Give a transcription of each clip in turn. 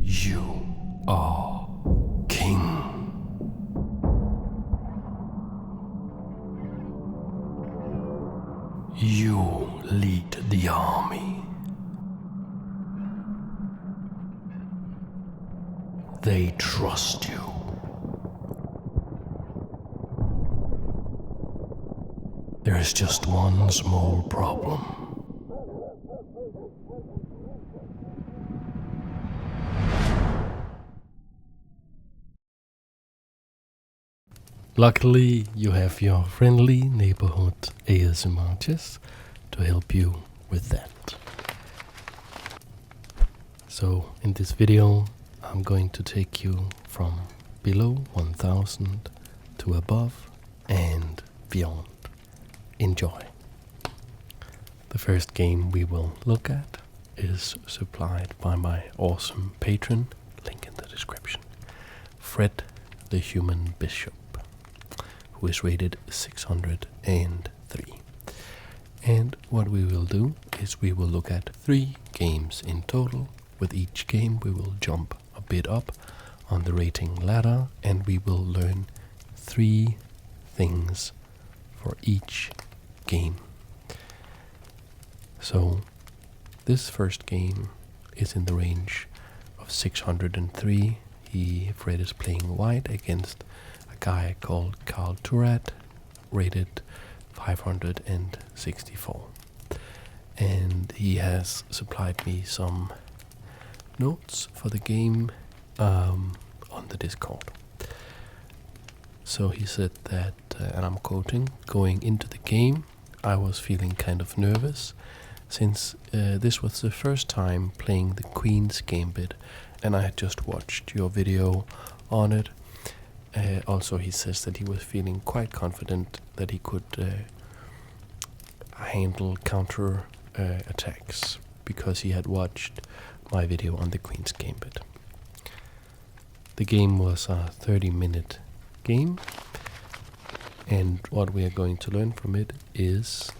You are king. You lead the army. They trust you. There is just one small problem. Luckily, you have your friendly neighborhood ASMRs to help you with that. So, in this video, I'm going to take you from below 1000 to above and beyond. Enjoy. The first game we will look at is supplied by my awesome patron, link in the description, Fred the Human Bishop, who is rated 603. And what we will do is we will look at 3 games in total. With each game we will jump a bit up on the rating ladder and we will learn 3 things for each game. So this first game is in the range of 603. Fred is playing white against a guy called Carl Turat, rated 564. And he has supplied me some notes for the game on the Discord. So he said that, and I'm quoting, going into the game, I was feeling kind of nervous since this was the first time playing the Queen's Gambit and I had just watched your video on it. Also, he says that he was feeling quite confident that he could handle counter attacks because he had watched my video on the Queen's Gambit. The game was a 30-minute game, and what we are going to learn from it is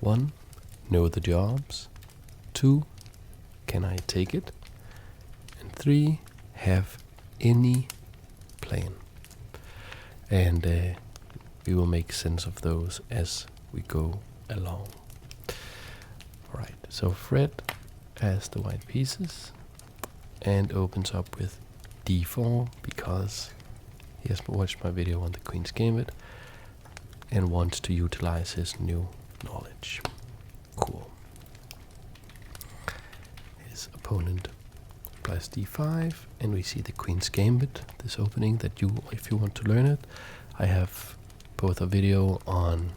1. Know the jobs. 2. Can I take it? And 3. Have any plan. And we will make sense of those as we go along. Alright, so Fred has the white pieces and opens up with d4 because he has watched my video on the Queen's Gambit and wants to utilize his new knowledge. Cool. His opponent plays d5 and we see the Queen's Gambit, this opening that if you want to learn it, I have both a video on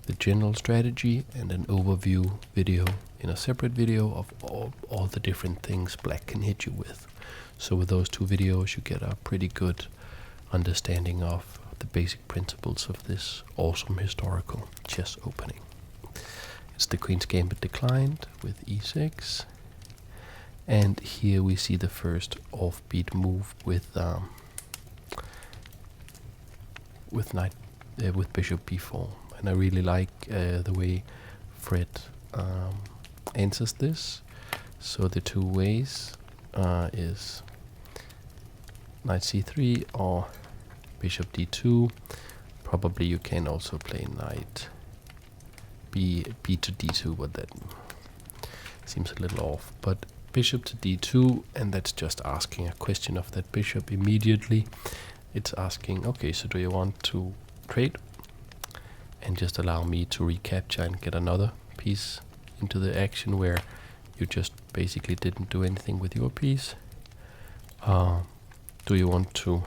the general strategy and an overview video in a separate video of all the different things black can hit you with. So with those 2 videos you get a pretty good understanding of the basic principles of this awesome historical chess opening. It's the Queen's Gambit declined with e6, and here we see the first offbeat move with bishop b4, and I really like the way Fred answers this. So the 2 ways is knight c3 or bishop d2. Probably you can also play knight b to d2, but that seems a little off. But bishop to d2, and that's just asking a question of that bishop immediately. It's asking, okay, so do you want to trade and just allow me to recapture and get another piece into the action where you just basically didn't do anything with your piece? Do you want to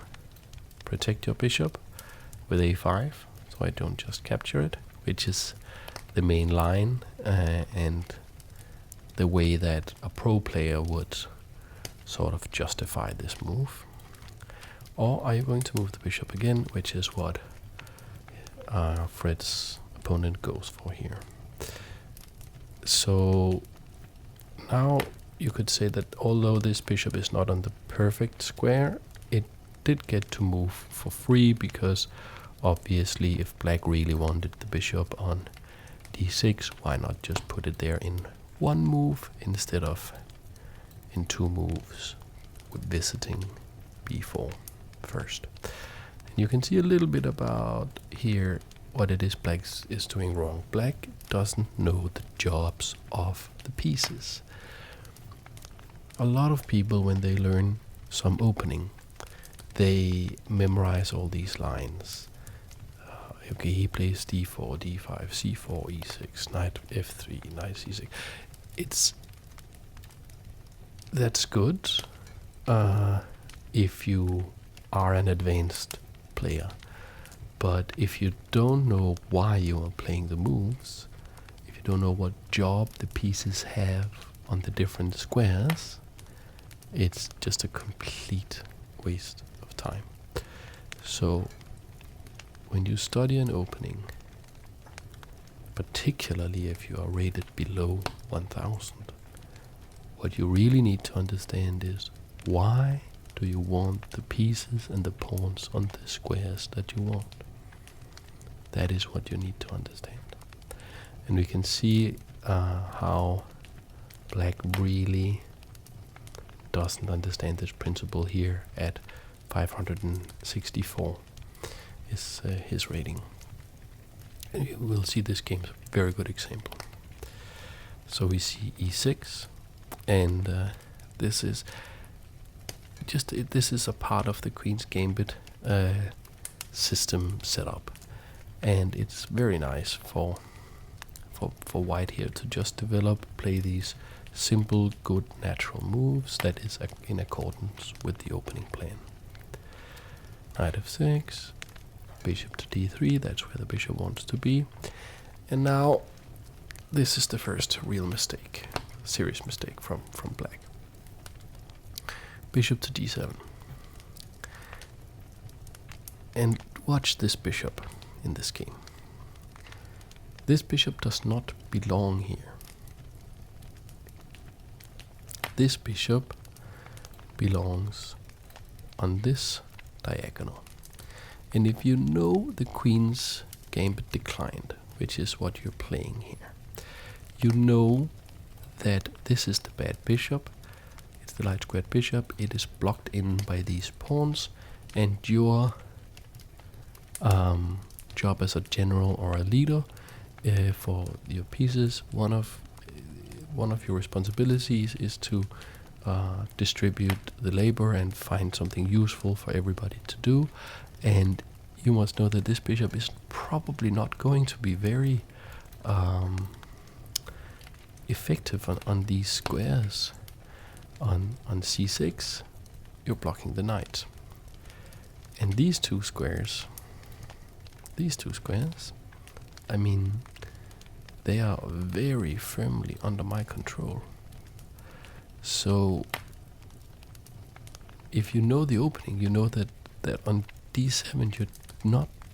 protect your bishop with a5 so I don't just capture it, which is the main line and the way that a pro player would sort of justify this move? Or are you going to move the bishop again, which is what Fred's opponent goes for here? So now you could say that although this bishop is not on the perfect square, it did get to move for free, because obviously if black really wanted the bishop on d6, why not just put it there in one move instead of in two moves, with visiting b4 first. And you can see a little bit about here what it is black is doing wrong. Black doesn't know the jobs of the pieces. A lot of people, when they learn some opening, they memorize all these lines. Okay, he plays d4, d5, c4, e6, knight f3, knight c6. That's good if you are an advanced player. But if you don't know why you are playing the moves, if you don't know what job the pieces have on the different squares, it's just a complete waste of time. So when you study an opening, particularly if you are rated below 1000, what you really need to understand is, why do you want the pieces and the pawns on the squares that you want? That is what you need to understand. And we can see how black really doesn't understand this principle here at 564 is his rating. And you will see this game's a very good example. So we see e6, and this is a part of the Queen's Gambit system setup, and it's very nice for white here to just play these simple, good, natural moves that is in accordance with the opening plan. Knight f6, bishop to d3, that's where the bishop wants to be. And now this is the first real mistake, serious mistake from black. Bishop to d7. And watch this bishop in this game. This bishop does not belong here. This bishop belongs on this diagonal. And if you know the Queen's Gambit declined, which is what you're playing here, you know that this is the bad bishop. It's the light squared bishop. It is blocked in by these pawns, and your job as a general or a leader for your pieces, one of your responsibilities is to distribute the labor and find something useful for everybody to do. And you must know that this bishop is probably not going to be very effective on these squares. On c6, you're blocking the knight. And these two squares, I mean, they are very firmly under my control. So if you know the opening, you know that on d7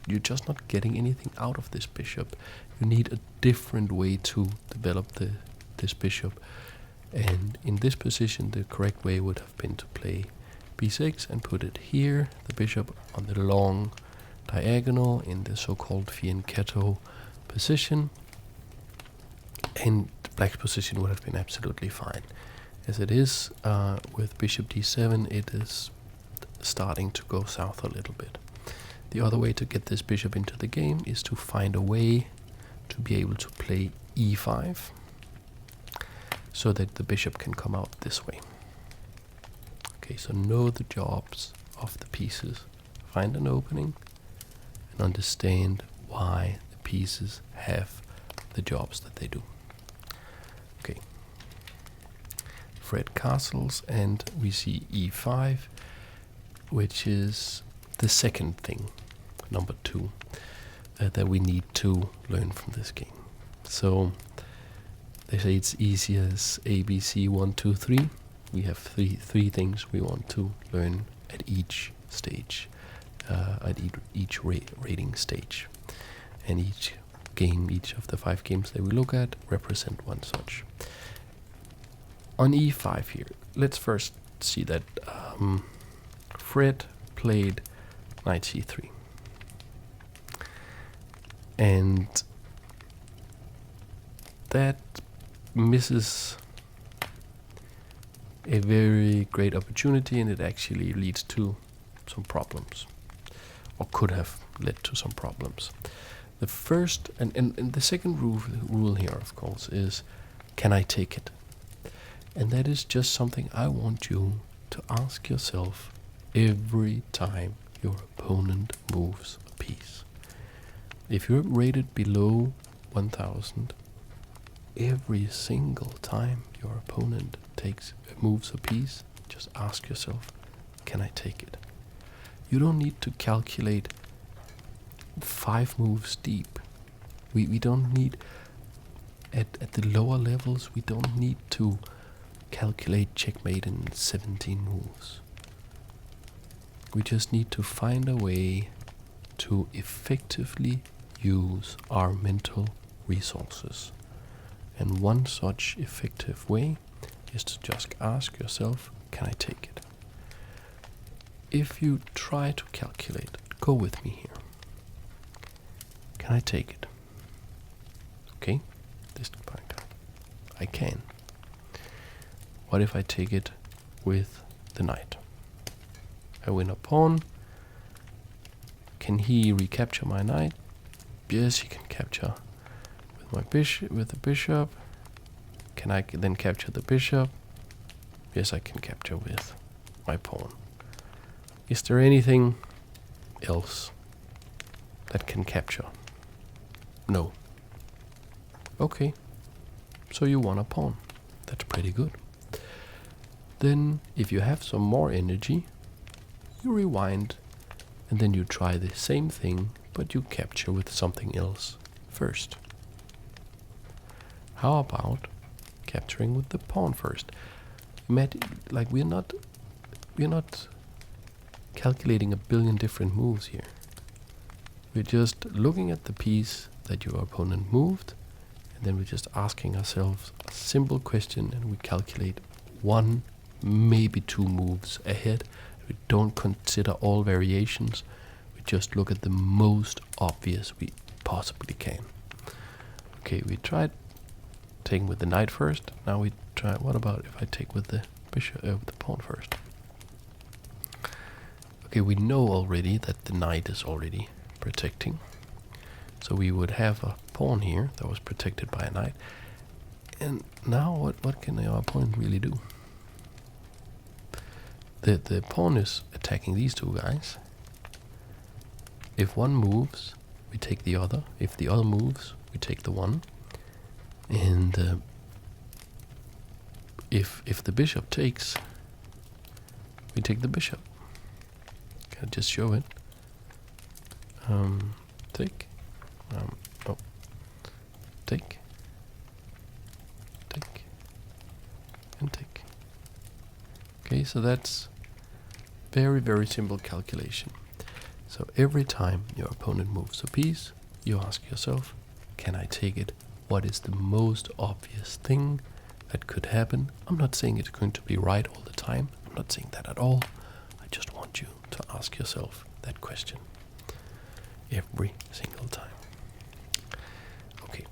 you're just not getting anything out of this bishop. You need a different way to develop this bishop. And in this position, the correct way would have been to play b6 and put it here, the bishop on the long diagonal in the so-called fianchetto position, and black's position would have been absolutely fine. As it is, with bishop d7, it is starting to go south a little bit. The other way to get this bishop into the game is to find a way to be able to play e5 so that the bishop can come out this way. Okay, so know the jobs of the pieces, find an opening, and understand why the pieces have the jobs that they do. Okay, Fred castles, and we see e5, which is the second thing, number 2, that we need to learn from this game. So they say it's easy as ABC 1, 2, 3. We have three things we want to learn at each stage, at each rating stage, and each game, each of the 5 games that we look at, represent one such. On e5 here, let's first see that Fred played knight c3. And that misses a very great opportunity, and it actually leads to some problems, or could have led to some problems. The first and the second rule here, of course, is, can I take it? And that is just something I want you to ask yourself every time your opponent moves a piece. If you're rated below 1000, every single time your opponent moves a piece, just ask yourself, can I take it? You don't need to calculate 5 moves deep. We don't need, at the lower levels, we don't need to calculate checkmate in 17 moves. We just need to find a way to effectively use our mental resources. And one such effective way is to just ask yourself, can I take it? If you try to calculate, go with me here. Can I take it? Okay, this point I can. What if I take it with the knight? I win a pawn. Can he recapture my knight? Yes, he can capture with my bishop, with the bishop. Can I then capture the bishop? Yes, I can capture with my pawn. Is there anything else that can capture? No. Okay, so you won a pawn. That's pretty good. Then, if you have some more energy, you rewind, and then you try the same thing, but you capture with something else first. How about capturing with the pawn first? Imagine, like, we're not calculating a billion different moves here. We're just looking at the piece that your opponent moved, and then we're just asking ourselves a simple question, and we calculate 1, maybe 2 moves ahead. We don't consider all variations. We just look at the most obvious we possibly can. Okay, we tried taking with the knight first. Now we try, what about if I take with the bishop, with the pawn first? Okay, we know already that the knight is already protecting. So we would have a pawn here that was protected by a knight. And now what can our opponent really do? The pawn is attacking these two guys. If one moves, we take the other. If the other moves, we take the one. And if the bishop takes, we take the bishop. Can I just show it? Take. Oh. Take. Take. And take. Okay, so that's very, very simple calculation. So every time your opponent moves a piece, you ask yourself, can I take it? What is the most obvious thing that could happen? I'm not saying it's going to be right all the time. I'm not saying that at all. I just want you to ask yourself that question every single time. Okay.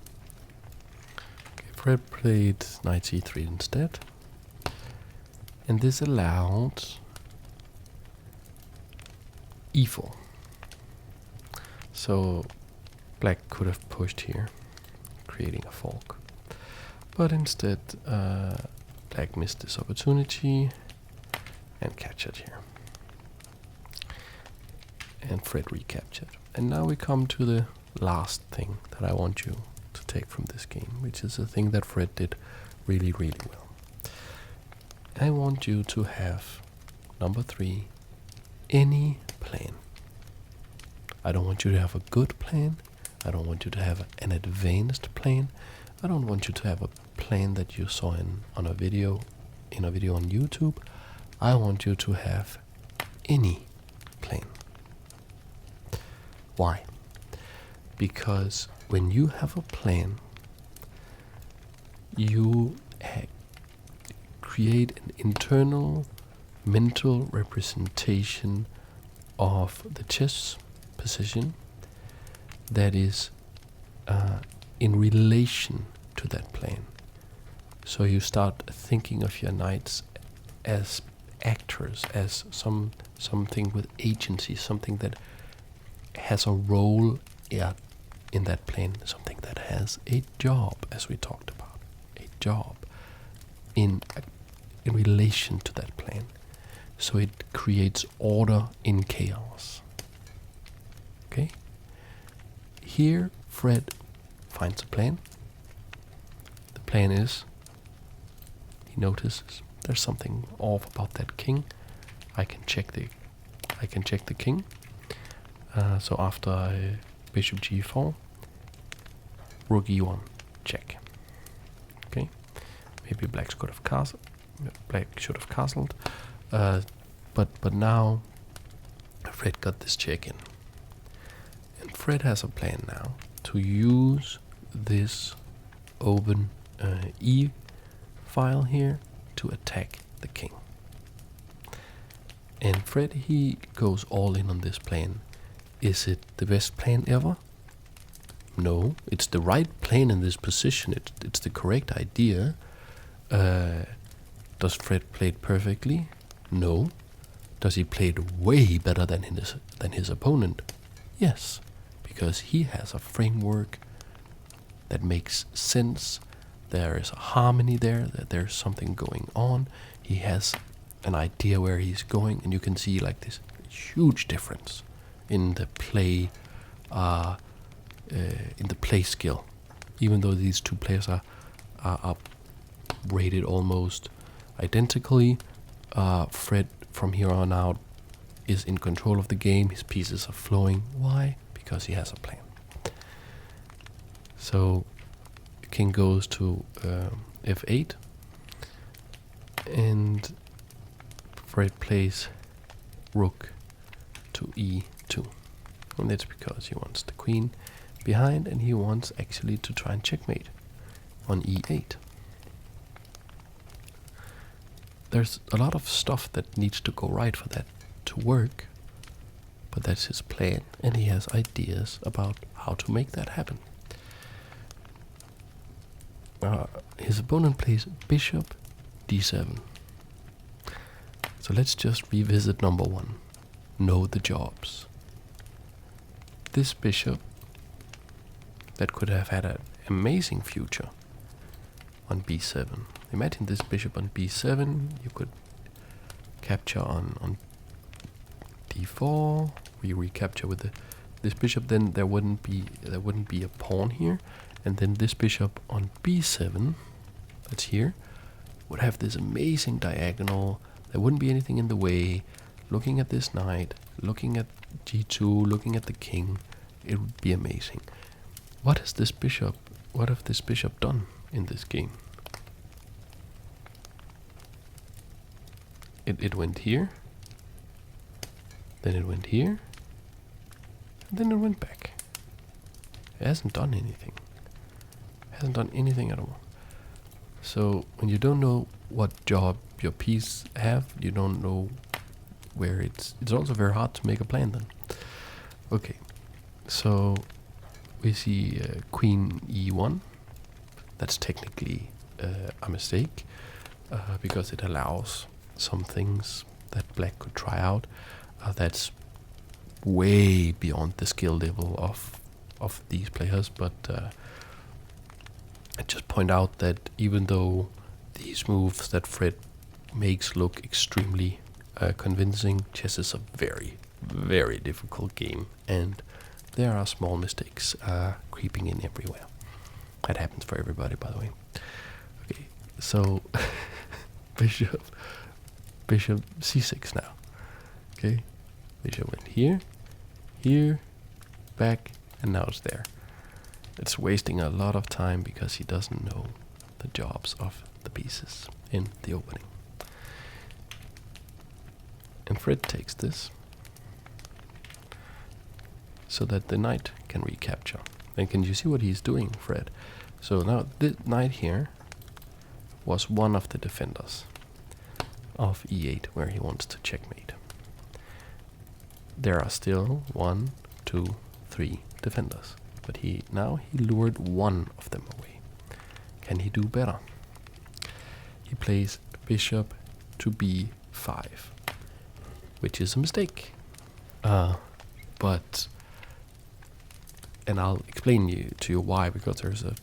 Fred played knight c3 instead. And this allowed e4. So black could have pushed here, creating a fork. But instead, black missed this opportunity and captured here. And Fred recaptured. And now we come to the last thing that I want you to take from this game, which is a thing that Fred did really, really well. I want you to have, number 3, any plan. I don't want you to have a good plan. I don't want you to have an advanced plan. I don't want you to have a plan that you saw in a video on YouTube. I want you to have any plan. Why? Because when you have a plan, you create an internal mental representation of the chess position that is in relation to that plane. So you start thinking of your knights as actors, as something with agency, something that has a role in that plane, something that has a job, as we talked about, a job in relation to that plane. So it creates order in chaos. Okay? Here, Fred finds a plane. The plan is, he notices there's something off about that king. I can check the king. So after bishop g4, rook e1, check. Okay, maybe black should have castled. But now Fred got this check in, and Fred has a plan now to use this open e file here to attack the king. And Fred, he goes all in on this plan. Is it the best plan ever? No, it's the right plan in this position. It's the correct idea. Does Fred play it perfectly? No. Does he play it way better than his opponent? Yes, because he has a framework that makes sense. There is a harmony there, that there's something going on. He has an idea where he's going, and you can see like this huge difference in the play, skill. Even though these two players are rated almost identically, Fred from here on out is in control of the game. His pieces are flowing. Why? Because he has a plan. So king goes to f8, and Fred plays rook to e2, and that's because he wants the queen behind, and he wants actually to try and checkmate on e8. There's a lot of stuff that needs to go right for that to work, but that's his plan, and he has ideas about how to make that happen. His opponent plays bishop d7. So let's just revisit number one. Know the jobs. This bishop that could have had an amazing future on b7. Imagine this bishop on b7. You could capture on d4. We recapture with this bishop. Then there wouldn't be a pawn here. And then this bishop on b7, that's here, would have this amazing diagonal. There wouldn't be anything in the way. Looking at this knight, looking at g2, looking at the king, it would be amazing. What has this bishop done in this game? It went here, then it went here, and then it went back. It hasn't done anything. Hasn't done anything at all. So when you don't know what job your piece have, you don't know where it's also very hard to make a plan then. Okay, so we see queen e1. That's technically a mistake because it allows some things that black could try out. That's way beyond the skill level of these players, but I just point out that even though these moves that Fred makes look extremely convincing, chess is a very, very difficult game, and there are small mistakes creeping in everywhere. That happens for everybody, by the way. Okay, so bishop c6 now. Okay, bishop went here, back, and now it's there. It's wasting a lot of time because he doesn't know the jobs of the pieces in the opening. And Fred takes this so that the knight can recapture. And can you see what he's doing, Fred? So now this knight here was one of the defenders. of e8 where he wants to checkmate. There are still 1, 2, 3 defenders, but he lured one of them away. Can he do better? He plays bishop to b5, which is a mistake. And I'll explain to you why, because there's a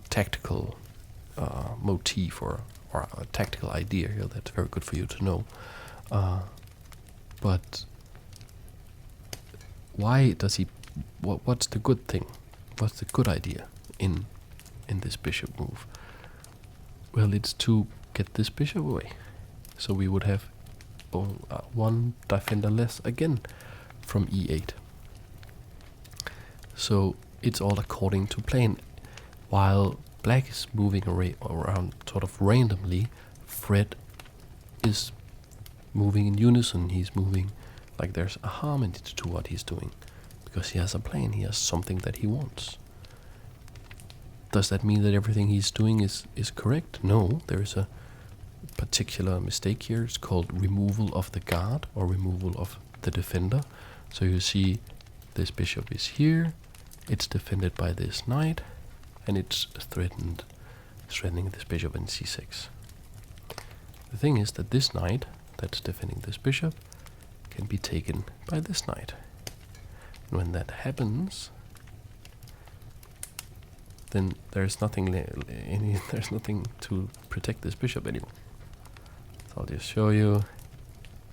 tactical motif or a tactical idea here that's very good for you to know. But why does he? What's the good thing? What's the good idea in this bishop move? Well, it's to get this bishop away, so we would have one defender less again from e8. So it's all according to plan. While black is moving around sort of randomly, Fred is moving in unison. He's moving like there's a harmony to what he's doing, because he has a plan, he has something that he wants. Does that mean that everything he's doing is correct? No, there is a particular mistake here. It's called removal of the guard, or removal of the defender. So you see this bishop is here, it's defended by this knight, and it's threatening this bishop in c6. The thing is that this knight that's defending this bishop can be taken by this knight. And when that happens, then there's nothing to protect this bishop anymore. So I'll just show you.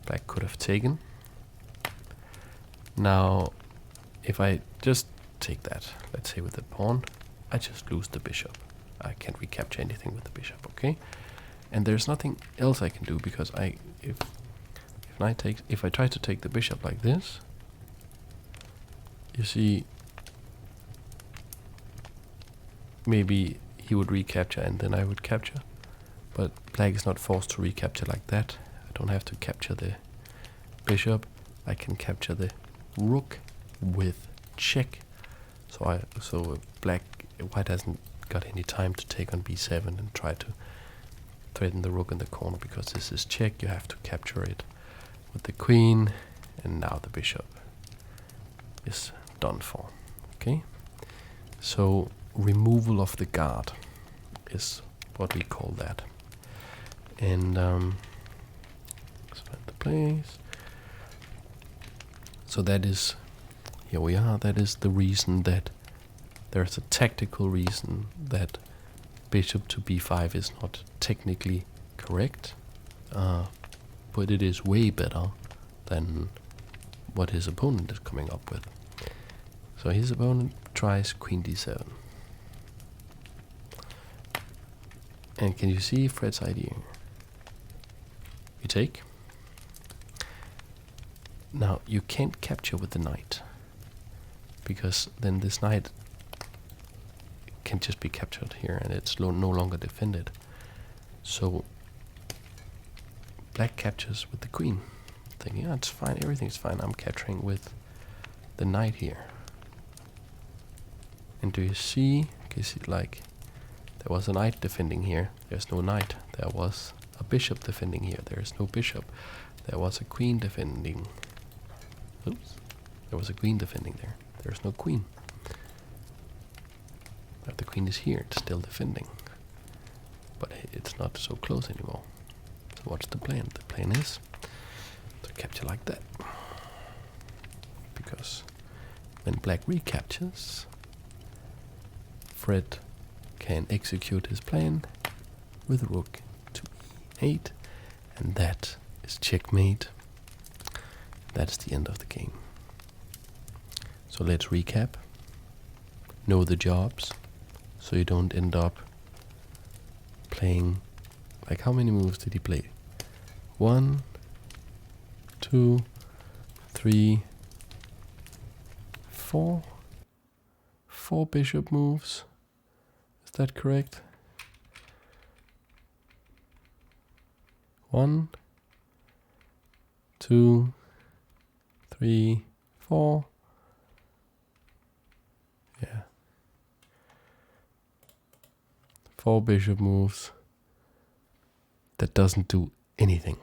Black could have taken. Now, if I just take that, let's say with the pawn, I just lose the bishop. I can't recapture anything with the bishop, okay? And there's nothing else I can do, because if I try to take the bishop like this, you see, maybe he would recapture and then I would capture, but black is not forced to recapture like that. I don't have to capture the bishop. I can capture the rook with check. So white hasn't got any time to take on b7 and try to threaten the rook in the corner, because this is check. You have to capture it with the queen, and now the bishop is done for. Okay, so removal of the guard is what we call that. And let's find the place. So that is, here we are, that is the reason that there's a tactical reason that bishop to b5 is not technically correct, but it is way better than what his opponent is coming up with. So his opponent tries queen d7. And can you see Fred's idea? You take. Now you can't capture with the knight, because then this knight can just be captured here and it's no longer defended. So black captures with the queen, thinking, yeah, it's fine, everything's fine, I'm capturing with the knight here. And do you see, like, there was a knight defending here, there's no knight. There was a bishop defending here, there is no bishop. There was a queen defending. Oops. There was a queen defending there. There's no queen. But the queen is here, it's still defending. But it's not so close anymore. So what's the plan? The plan is to capture like that. Because when black recaptures, Fred can execute his plan with rook to e8, and that is checkmate. That's the end of the game. So let's recap. Know the jobs, so you don't end up playing, like, how many moves did he play? 1, 2, 3, 4. 4 bishop moves. Is that correct? 1, 2, 3, 4. Yeah. 4 bishop moves. That doesn't do anything.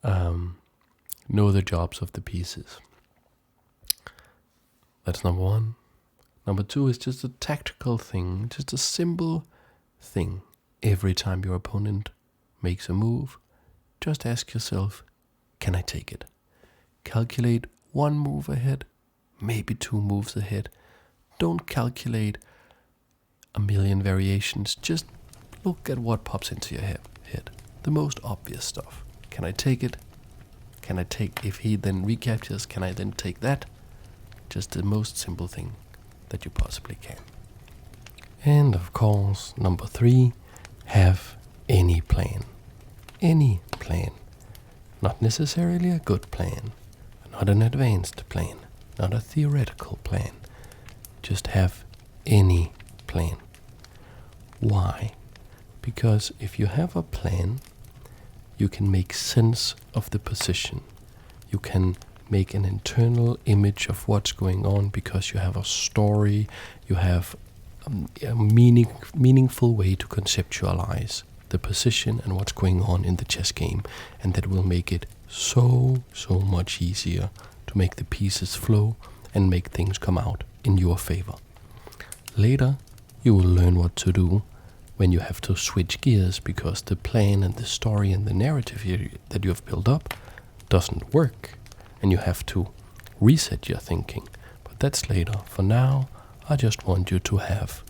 know the jobs of the pieces. That's number one. Number two is just a tactical thing, just a simple thing. Every time your opponent makes a move, just ask yourself, can I take it? Calculate one move ahead, maybe two moves ahead. Don't calculate a million variations. Just look at what pops into your head. The most obvious stuff. Can I take it? Can I take, if he then recaptures, can I then take that? Just the most simple thing that you possibly can. And of course, number three, have any plan. Any plan. Not necessarily a good plan, not an advanced plan, not a theoretical plan. Just have any plan. Why? Because if you have a plan, you can make sense of the position. You can make an internal image of what's going on because you have a story, you have a meaningful way to conceptualize the position and what's going on in the chess game, and that will make it so much easier to make the pieces flow and make things come out in your favor. Later, you will learn what to do when you have to switch gears because the plan and the story and the narrative that you have built up doesn't work, and you have to reset your thinking. But that's later. For now, I just want you to have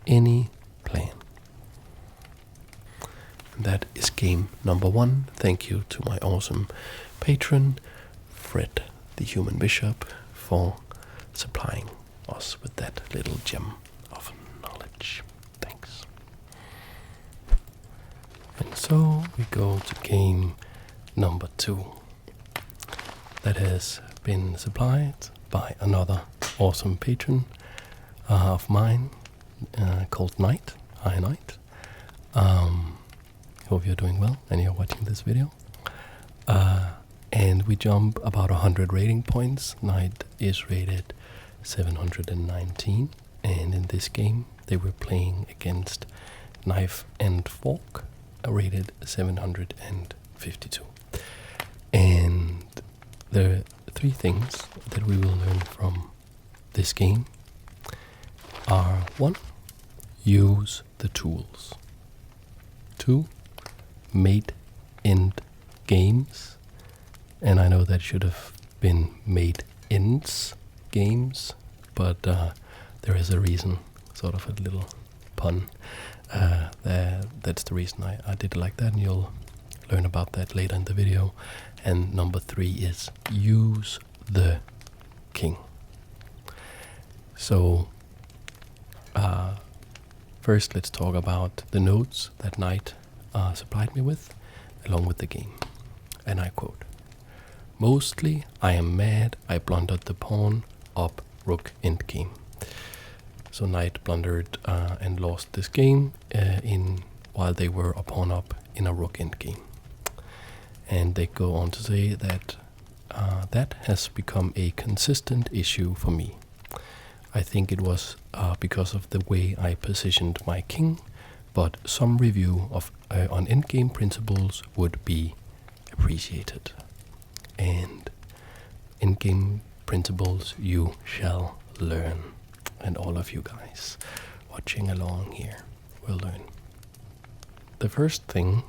any plan. And that is game number one. Thank you to my awesome patron, Fred, the human bishop, for supplying us with that little gem of knowledge. Thanks. And so we go to game number two. That has been supplied by another awesome patron of mine called Knight. Hi, Knight. Hope you're doing well and you're watching this video. And we jump about 100 rating points. Knight is rated 719, and in this game they were playing against Knife and Fork, rated 752. And there are three things that we will learn from this game are: 1, use the tools; 2, mate end games, and I know that should have been mate ends games, but there is a reason, sort of a little pun. That's the reason I did it like that, and you'll learn about that later in the video. And number 3 is use the king. So first let's talk about the notes that Knight supplied me with along with the game. And I quote, "Mostly I am mad I blundered the pawn up rook endgame." So Knight blundered and lost this game while they were a pawn up in a rook endgame. And they go on to say that that has become a consistent issue for me. I think it was because of the way I positioned my king, but some review of on endgame principles would be appreciated. And endgame principles you shall learn, and all of you guys watching along here will learn. The first thing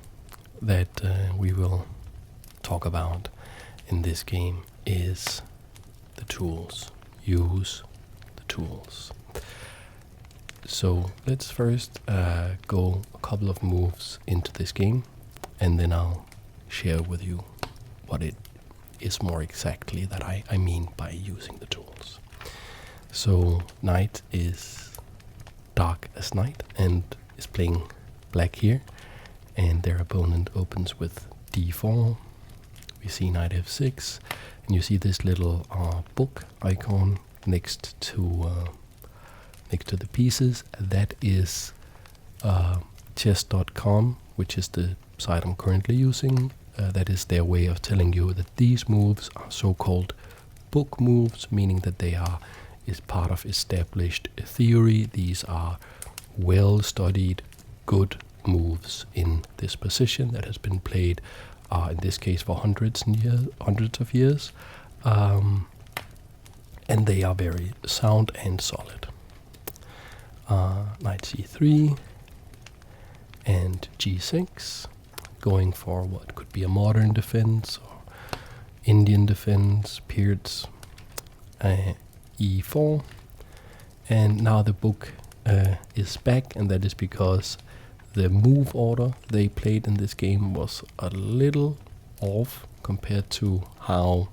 that we will talk about in this game is the tools. Use the tools. So let's first go a couple of moves into this game, and then I'll share with you what it is more exactly that I mean by using the tools. So Knight is dark as night and is playing black here, and their opponent opens with d4. We see knight f6, and you see this little book icon next to the pieces. That is chess.com, which is the site I'm currently using. That is their way of telling you that these moves are so-called book moves, meaning that they is part of established theory. These are well-studied, good moves in this position that has been played in this case for hundreds of years, and they are very sound and solid. Knight c3 and g6, going for what could be a modern defense or Indian defense, Peer's, e4, and now the book is back, and that is because the move order they played in this game was a little off compared to how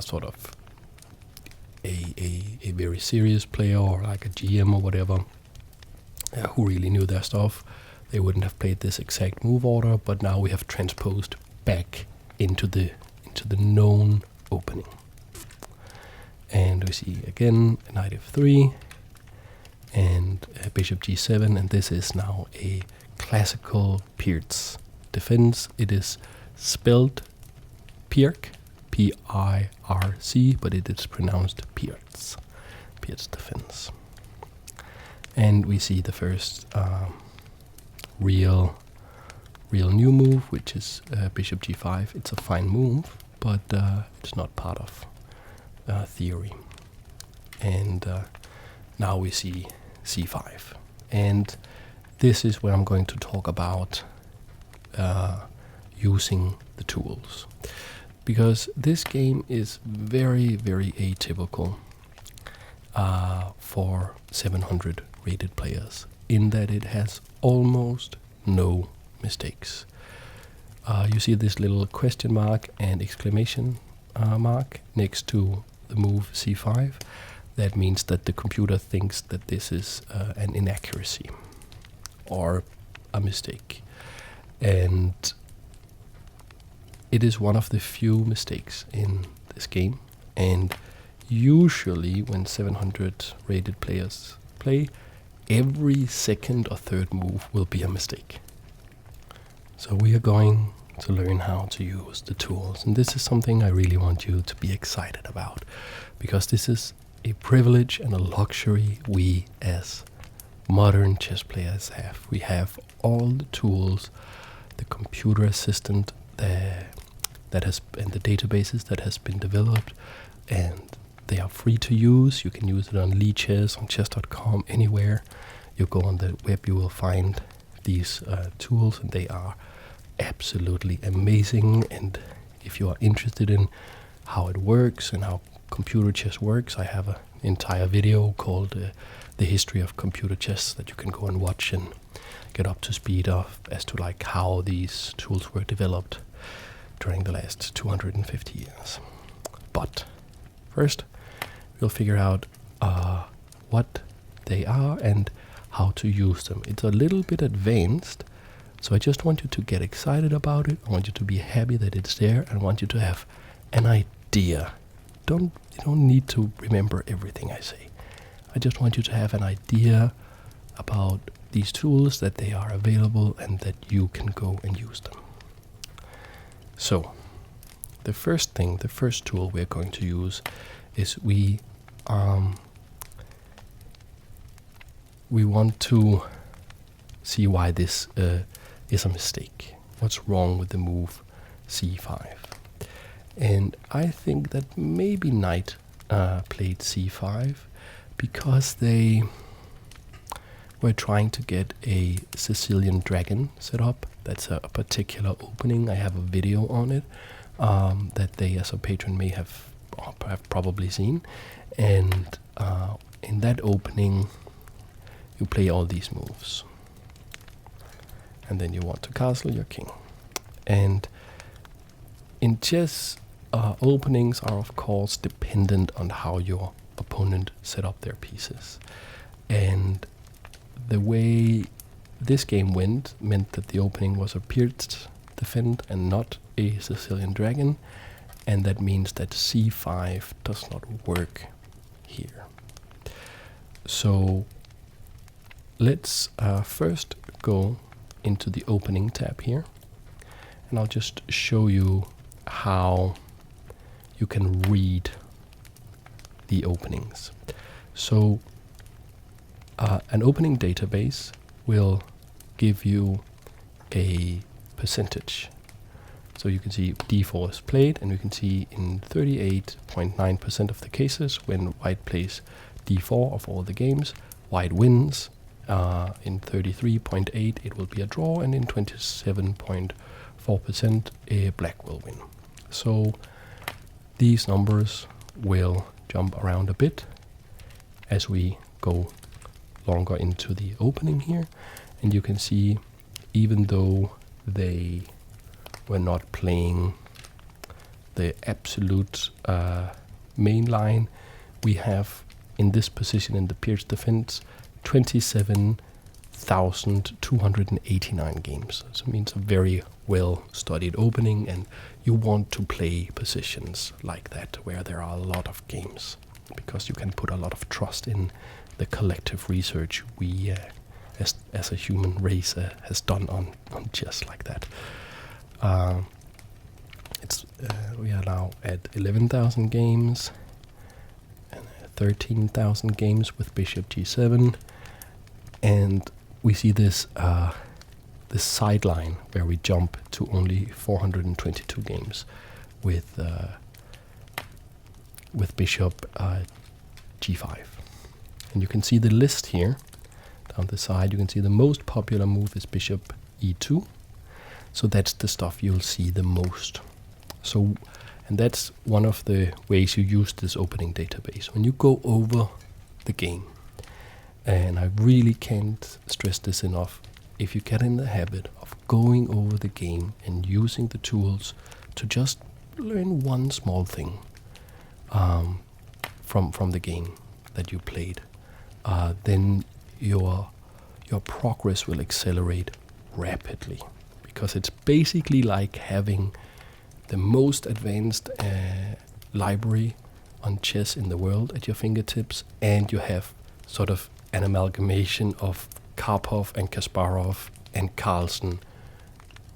sort of a very serious player or like a GM or whatever who really knew their stuff, they wouldn't have played this exact move order, but now we have transposed back into the known opening. And we see again knight f3 and bishop g7, and this is now a classical Peer's defense. It is spelled Pirc, P-I-R-C, but it is pronounced Peer's defense. And we see the first real new move, which is bishop g5. It's a fine move, but it's not part of theory. And now we see c5, and this is where I'm going to talk about using the tools, because this game is very, very atypical for 700 rated players, in that it has almost no mistakes. You see this little question mark and exclamation mark next to the move c5. That means that the computer thinks that this is an inaccuracy or a mistake. And it is one of the few mistakes in this game. And usually when 700 rated players play, every second or third move will be a mistake. So we are going to learn how to use the tools. And this is something I really want you to be excited about, because this is a privilege and a luxury we as modern chess players have. We have all the tools, the computer assistant that has, and the databases that has been developed, and they are free to use. You can use it on Lichess, on chess.com, anywhere you go on the web you will find these tools, and they are absolutely amazing. And if you are interested in how it works and how computer chess works, I have an entire video called The History of Computer Chess that you can go and watch and get up to speed of as to like how these tools were developed during the last 250 years. But first we'll figure out what they are and how to use them. It's a little bit advanced, so I just want you to get excited about it. I want you to be happy that it's there, and I want you to have an idea. You don't need to remember everything I say. I just want you to have an idea about these tools, that they are available and that you can go and use them. So the first tool we're going to use is we want to see why this is a mistake. What's wrong with the move c5? And I think that maybe knight played c5 because they were trying to get a Sicilian dragon set up. That's a particular opening. I have a video on it that they, as a patron, may have probably seen. And in that opening, you play all these moves. And then you want to castle your king. And in chess, openings are of course dependent on how your opponent set up their pieces. And the way this game went meant that the opening was a Peer's defend and not a Sicilian dragon, and that means that c5 does not work here. So let's first go into the opening tab here, and I'll just show you how you can read the openings. So an opening database will give you a percentage. So you can see d4 is played, and you can see in 38.9% of the cases when white plays d4 of all the games, white wins. In 33.8% it will be a draw, and in 27.4% black will win. So these numbers will jump around a bit as we go longer into the opening here, and you can see even though they were not playing the absolute main line, we have in this position in the Pierce defense 27,289 games. So it means a very well studied opening, and you want to play positions like that where there are a lot of games, because you can put a lot of trust in the collective research we as a human race has done on chess like that. We are now at 11,000 games and 13,000 games with bishop g7, and we see this this sideline where we jump to only 422 games with bishop g5, and you can see the list here down the side. You can see the most popular move is bishop e2. So that's the stuff you'll see the most. So, and that's one of the ways you use this opening database. When you go over the game, and I really can't stress this enough, if you get in the habit of going over the game and using the tools to just learn one small thing from the game that you played, then your progress will accelerate rapidly. Because it's basically like having the most advanced library on chess in the world at your fingertips, and you have sort of an amalgamation of Karpov and Kasparov and Carlsen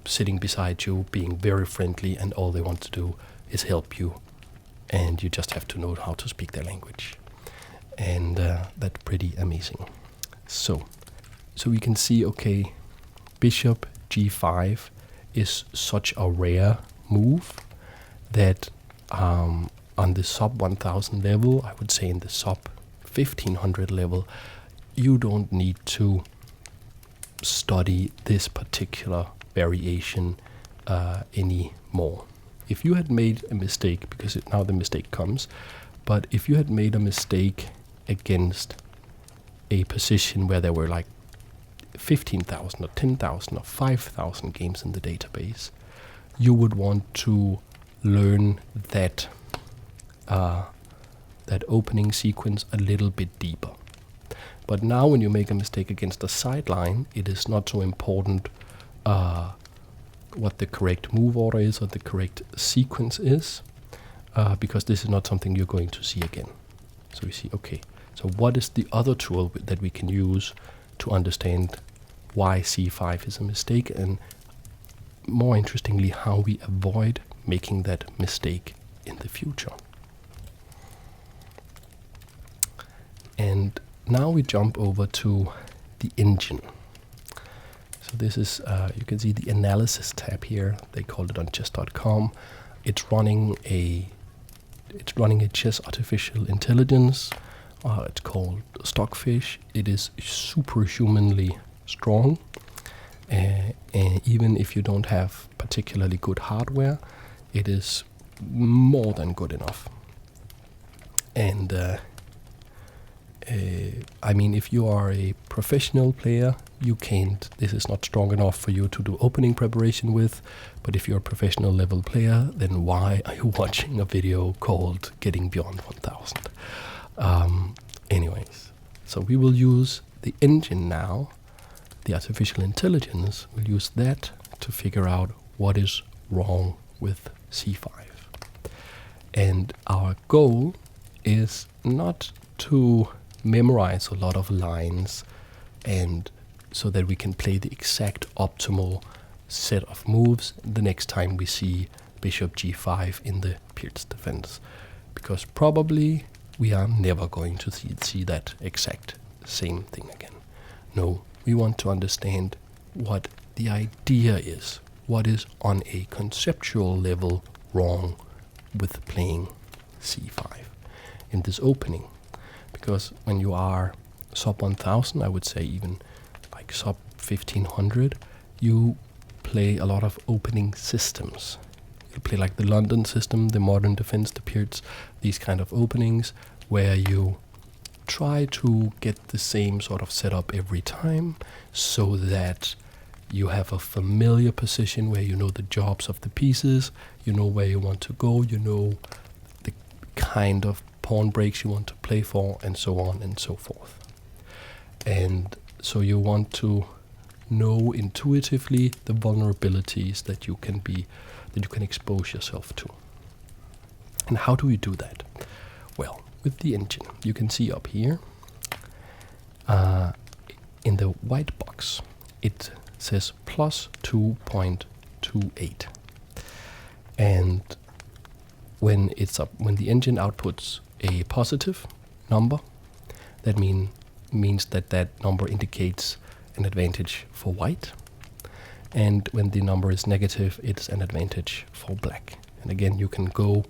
sitting beside you, being very friendly, and all they want to do is help you, and you just have to know how to speak their language. And that's pretty amazing. So we can see, okay, bishop g5 is such a rare move that on the sub 1000 level, I would say in the sub 1500 level, you don't need to study this particular variation anymore. If you had made a mistake, because now the mistake comes, but if you had made a mistake against a position where there were like 15,000 or 10,000 or 5,000 games in the database, you would want to learn that that opening sequence a little bit deeper. But now when you make a mistake against a sideline, it is not so important what the correct move order is or the correct sequence is, because this is not something you're going to see again. So we see, okay, so what is the other tool that we can use to understand why c5 is a mistake, and more interestingly, how we avoid making that mistake in the future. And now we jump over to the engine. So this is, you can see the analysis tab here. They called it on chess.com. It's running a chess artificial intelligence. It's called Stockfish. It is superhumanly strong, and even if you don't have particularly good hardware, it is more than good enough. And I mean, if you are a professional player, you can't, this is not strong enough for you to do opening preparation with. But if you're a professional level player, then why are you watching a video called Getting Beyond 1000? Anyways, so we will use the engine now, the artificial intelligence. We'll use that to figure out what is wrong with c5. And our goal is not to memorize a lot of lines and so that we can play the exact optimal set of moves the next time we see bishop g5 in the Pierce defense, because probably we are never going to see that exact same thing again. No, we want to understand what the idea is. what is on a conceptual level wrong with playing c5 in this opening. Because when you are sub 1000, I would say even like sub 1500, you play a lot of opening systems. You play like the London system, the modern defense, the Pearts, these kind of openings where you try to get the same sort of setup every time so that you have a familiar position where you know the jobs of the pieces, you know where you want to go, you know the kind of pawn breaks you want to play for, and so on and so forth. And so you want to know intuitively the vulnerabilities that you can expose yourself to. And how do you do that? Well, with the engine, you can see up here in the white box, it says plus 2.28, and when the engine outputs a positive number, that means that number indicates an advantage for white, and when the number is negative, it's an advantage for black. And again, you can go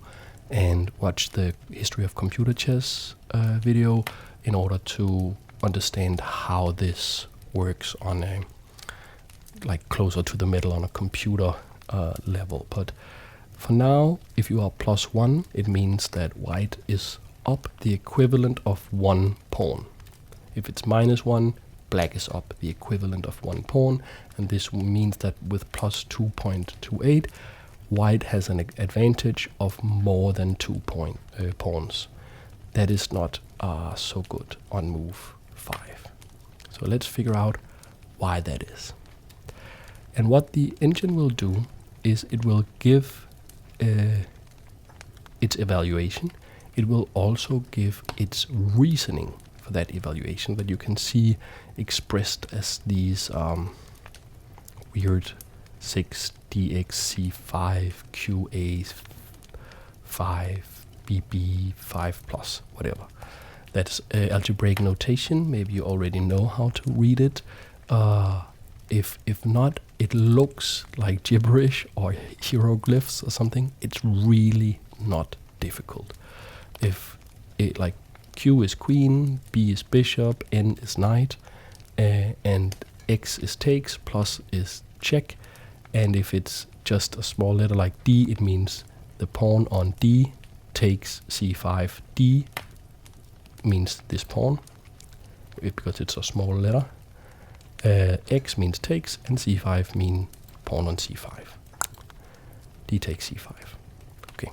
and watch the history of computer chess video in order to understand how this works on a like closer to the middle on a computer level. But for now, if you are +1, it means that white is up the equivalent of 1 pawn. If it's -1, black is up the equivalent of 1 pawn, and this means that with plus 2.28, white has an advantage of more than 2 pawns. That is not so good on move 5. So let's figure out why that is. And what the engine will do is it will give its evaluation. It will also give its reasoning for that evaluation that you can see expressed as these weird 6 dx c5 qa5 bb 5 plus whatever. That's algebraic notation. Maybe you already know how to read it. If not, it looks like gibberish or hieroglyphs or something. It's really not difficult. If it like Q is queen, B is bishop, N is knight, and X is takes, plus is check. And if it's just a small letter like D, it means the pawn on D takes C5. D means this pawn, because it's a small letter. X means takes, and C5 mean pawn on C5. D takes C5. Okay.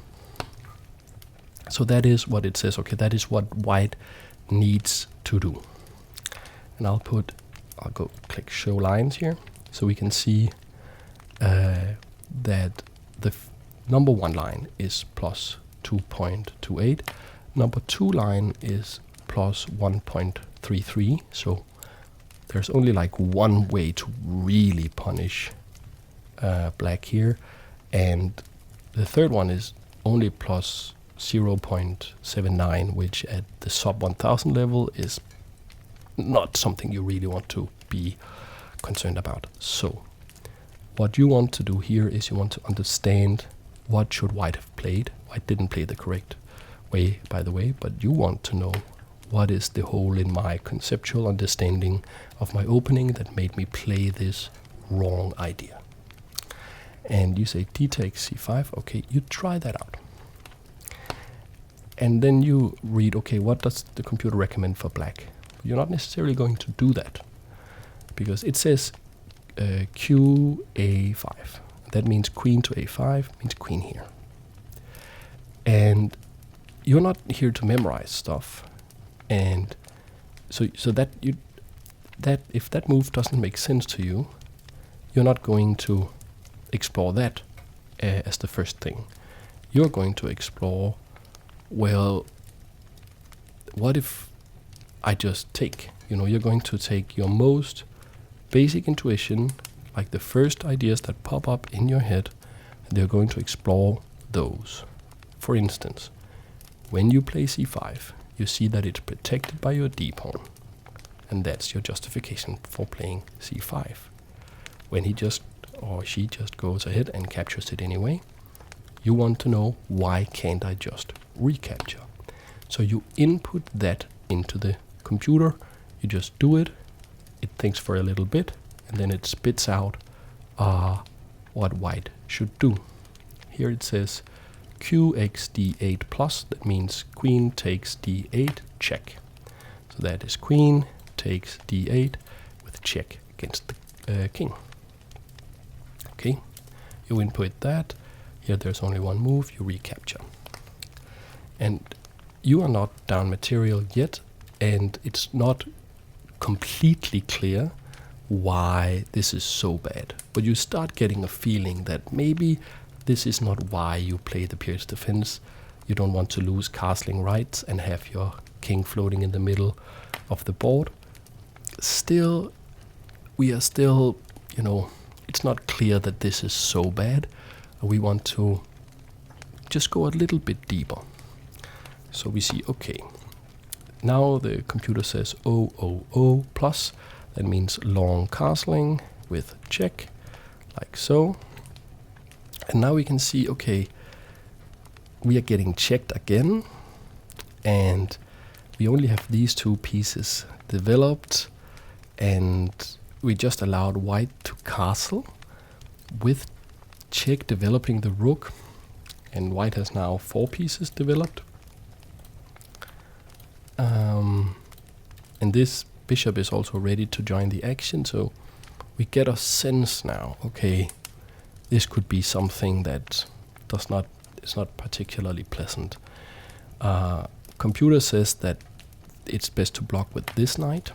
So that is what it says. Okay, that is what white needs to do. And I'll go click show lines here, so we can see that the number 1 line is plus 2.28. Number 2 line is plus 1.33. So there's only like one way to really punish black here, and the third one is only plus 0.79, which at the sub 1000 level is not something you really want to be concerned about. So what you want to do here is you want to understand what should white have played. White didn't play the correct way, by the way, but you want to know what is the hole in my conceptual understanding of my opening that made me play this wrong idea. And you say D takes C5. Okay, you try that out. And then you read, okay, what does the computer recommend for black? You're not necessarily going to do that, because it says Q A5. That means queen to A5 means queen here. And you're not here to memorize stuff. And so that if that move doesn't make sense to you, you're not going to explore that as the first thing. You're going to explore, well, what if I just take? You're going to take your most basic intuition, like the first ideas that pop up in your head, and they're going to explore those. For instance, when you play C5, you see that it's protected by your D pawn, and that's your justification for playing C5. When he just or she just goes ahead and captures it anyway. You want to know, why can't I just recapture? So you input that into the computer, you just do it, it thinks for a little bit, and then it spits out what white should do. Here it says qx d8 plus, that means queen takes d8, check. So that is queen takes d8 with check against the king. Okay, you input that. Here there's only one move, you recapture. And you are not down material yet, and it's not completely clear why this is so bad. But you start getting a feeling that maybe this is not why you play the Pierce defense. You don't want to lose castling rights and have your king floating in the middle of the board. Still, we are still, it's not clear that this is so bad. We want to just go a little bit deeper. So we see, okay, now the computer says 000 plus. That means long castling with check, like so. And now we can see, okay, we are getting checked again, and we only have these two pieces developed, and we just allowed white to castle with check developing the rook, and white has now 4 pieces developed. And this bishop is also ready to join the action, so we get a sense now, okay, this could be something that is not particularly pleasant. Computer says that it's best to block with this knight.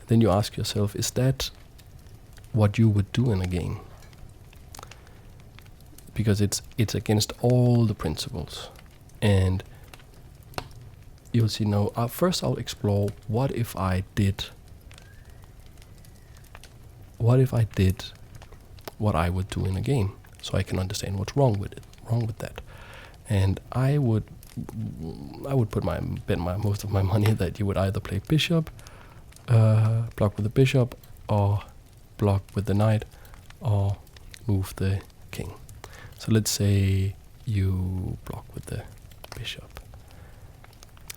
Then you ask yourself, is that what you would do in a game? Because it's against all the principles. And you'll see now, first I'll explore what if I did what I would do in a game, so I can understand what's wrong with that. And I would bet most of my money that you would either play bishop, block with the bishop, or block with the knight, or move the king. So let's say you block with the bishop.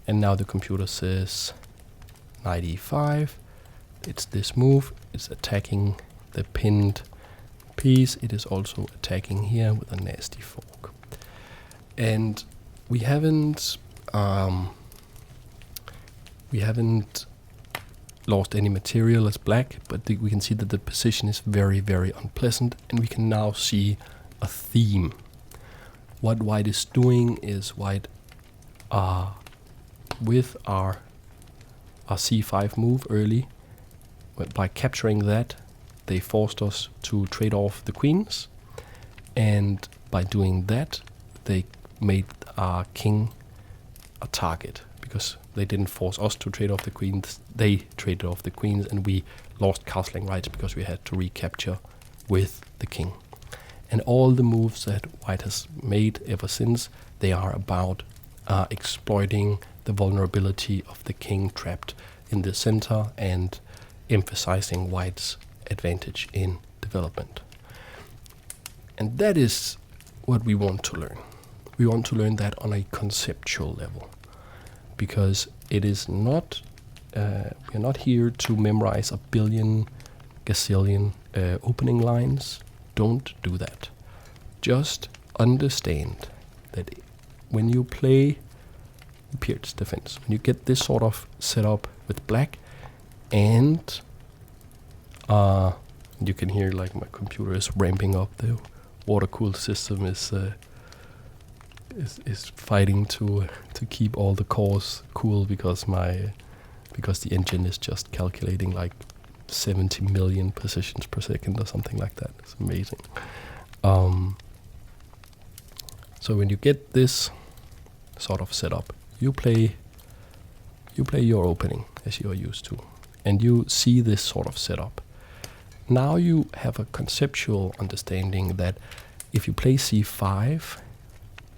And now the computer says knight e5. It's this move. It's attacking the pinned piece. It is also attacking here with a nasty fork. And we haven't lost any material as black, but we can see that the position is very, very unpleasant, and we can now see a theme. What white is doing is white with our c5 move early, by capturing that, they forced us to trade off the queens, and by doing that, they made our king a target, because they didn't force us to trade off the queens, they traded off the queens, and we lost castling rights because we had to recapture with the king. And all the moves that white has made ever since, they are about exploiting the vulnerability of the king trapped in the center and emphasizing white's advantage in development. And that is what we want to learn. We want to learn that on a conceptual level, because it is not, we're not here to memorize a billion gazillion opening lines. Don't do that. Just understand that when you play Pierce defense, when you get this sort of setup with black, and you can hear like my computer is ramping up, the water-cooled system is fighting to keep all the cores cool, because the engine is just calculating like 70 million positions per second or something like that. It's amazing. So when you get this sort of setup, you play your opening as you are used to, and you see this sort of setup. Now you have a conceptual understanding that if you play c5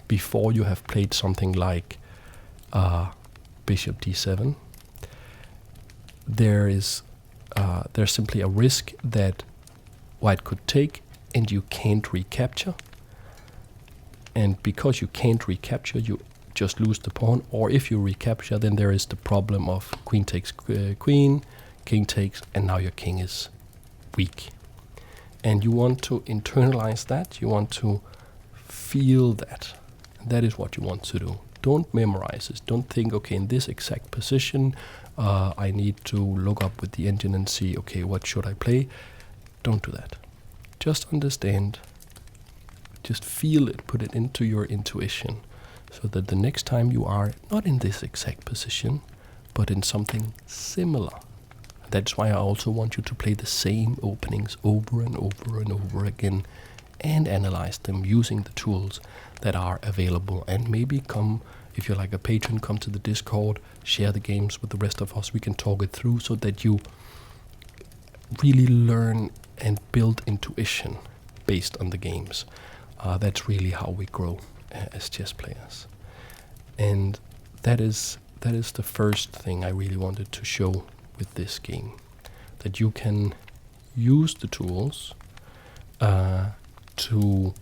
before you have played something like bishop d7, there's simply a risk that white could take and you can't recapture. And because you can't recapture, you just lose the pawn. Or if you recapture, then there is the problem of queen takes queen, king takes, and now your king is weak. And you want to internalize that. You want to feel that. That is what you want to do. Don't memorize this. Don't think, okay, in this exact position, I need to look up with the engine and see, okay, what should I play? Don't do that. Just understand. Just feel it. Put it into your intuition, so that the next time you are not in this exact position, but in something similar. That's why I also want you to play the same openings over and over and over again, and analyze them using the tools that are available. And maybe come, if you're like a patron, come to the Discord, share the games with the rest of us. We can talk it through so that you really learn and build intuition based on the games. That's really how we grow as chess players. And that is the first thing I really wanted to show with this game, that you can use the tools to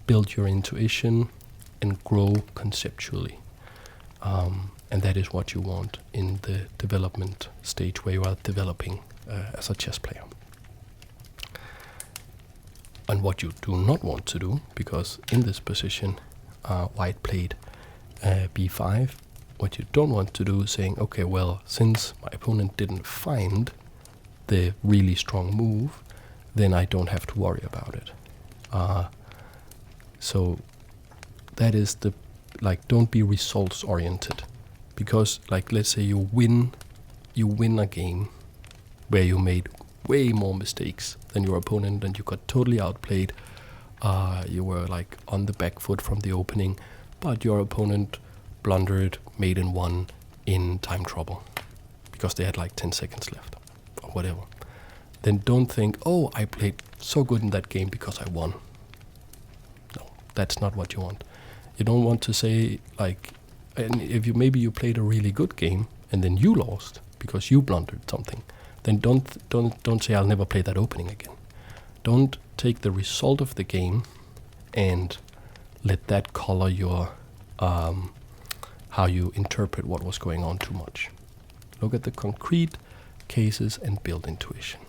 build your intuition and grow conceptually. And that is what you want in the development stage where you are developing as a chess player. And what you do not want to do, because in this position white played b5, what you don't want to do is saying, okay, well, since my opponent didn't find the really strong move, then I don't have to worry about it. So that is the, like, don't be results oriented, because, like, let's say you win a game where you made way more mistakes than your opponent and you got totally outplayed. You were like on the back foot from the opening, but your opponent blundered, made in one in time trouble because they had like 10 seconds left or whatever. Then don't think, oh, I played so good in that game because I won. No, that's not what you want. You don't want to say, like, and if you maybe you played a really good game and then you lost because you blundered something, then don't say I'll never play that opening again. Don't take the result of the game and let that color your how you interpret what was going on too much. Look at the concrete cases and build intuition.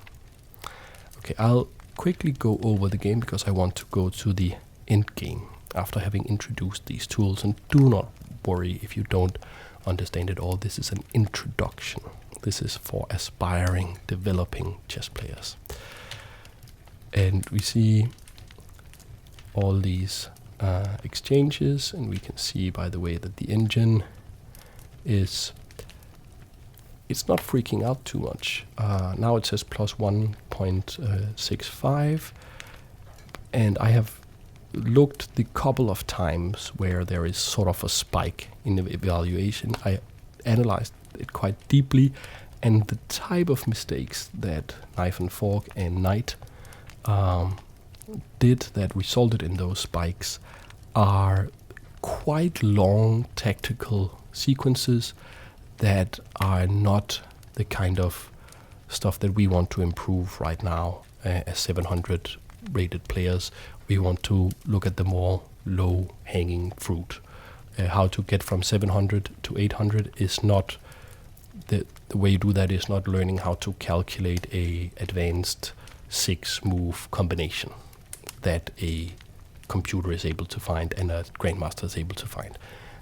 Okay, I'll quickly go over the game because I want to go to the end game after having introduced these tools. And do not worry if you don't understand it all. This is an introduction. This is for aspiring, developing chess players. And we see all these exchanges, and we can see, by the way, that the engine is, it's not freaking out too much. Now it says plus 1.65, and I have looked the couple of times where there is sort of a spike in the evaluation. I analyzed it quite deeply, and the type of mistakes that knife and fork and knight did that resulted in those spikes are quite long tactical sequences that are not the kind of stuff that we want to improve right now as 700 rated players. We want to look at the more low hanging fruit. How to get from 700 to 800 is not the way you do that is not learning how to calculate a advanced 6-move combination that a computer is able to find and a grandmaster is able to find.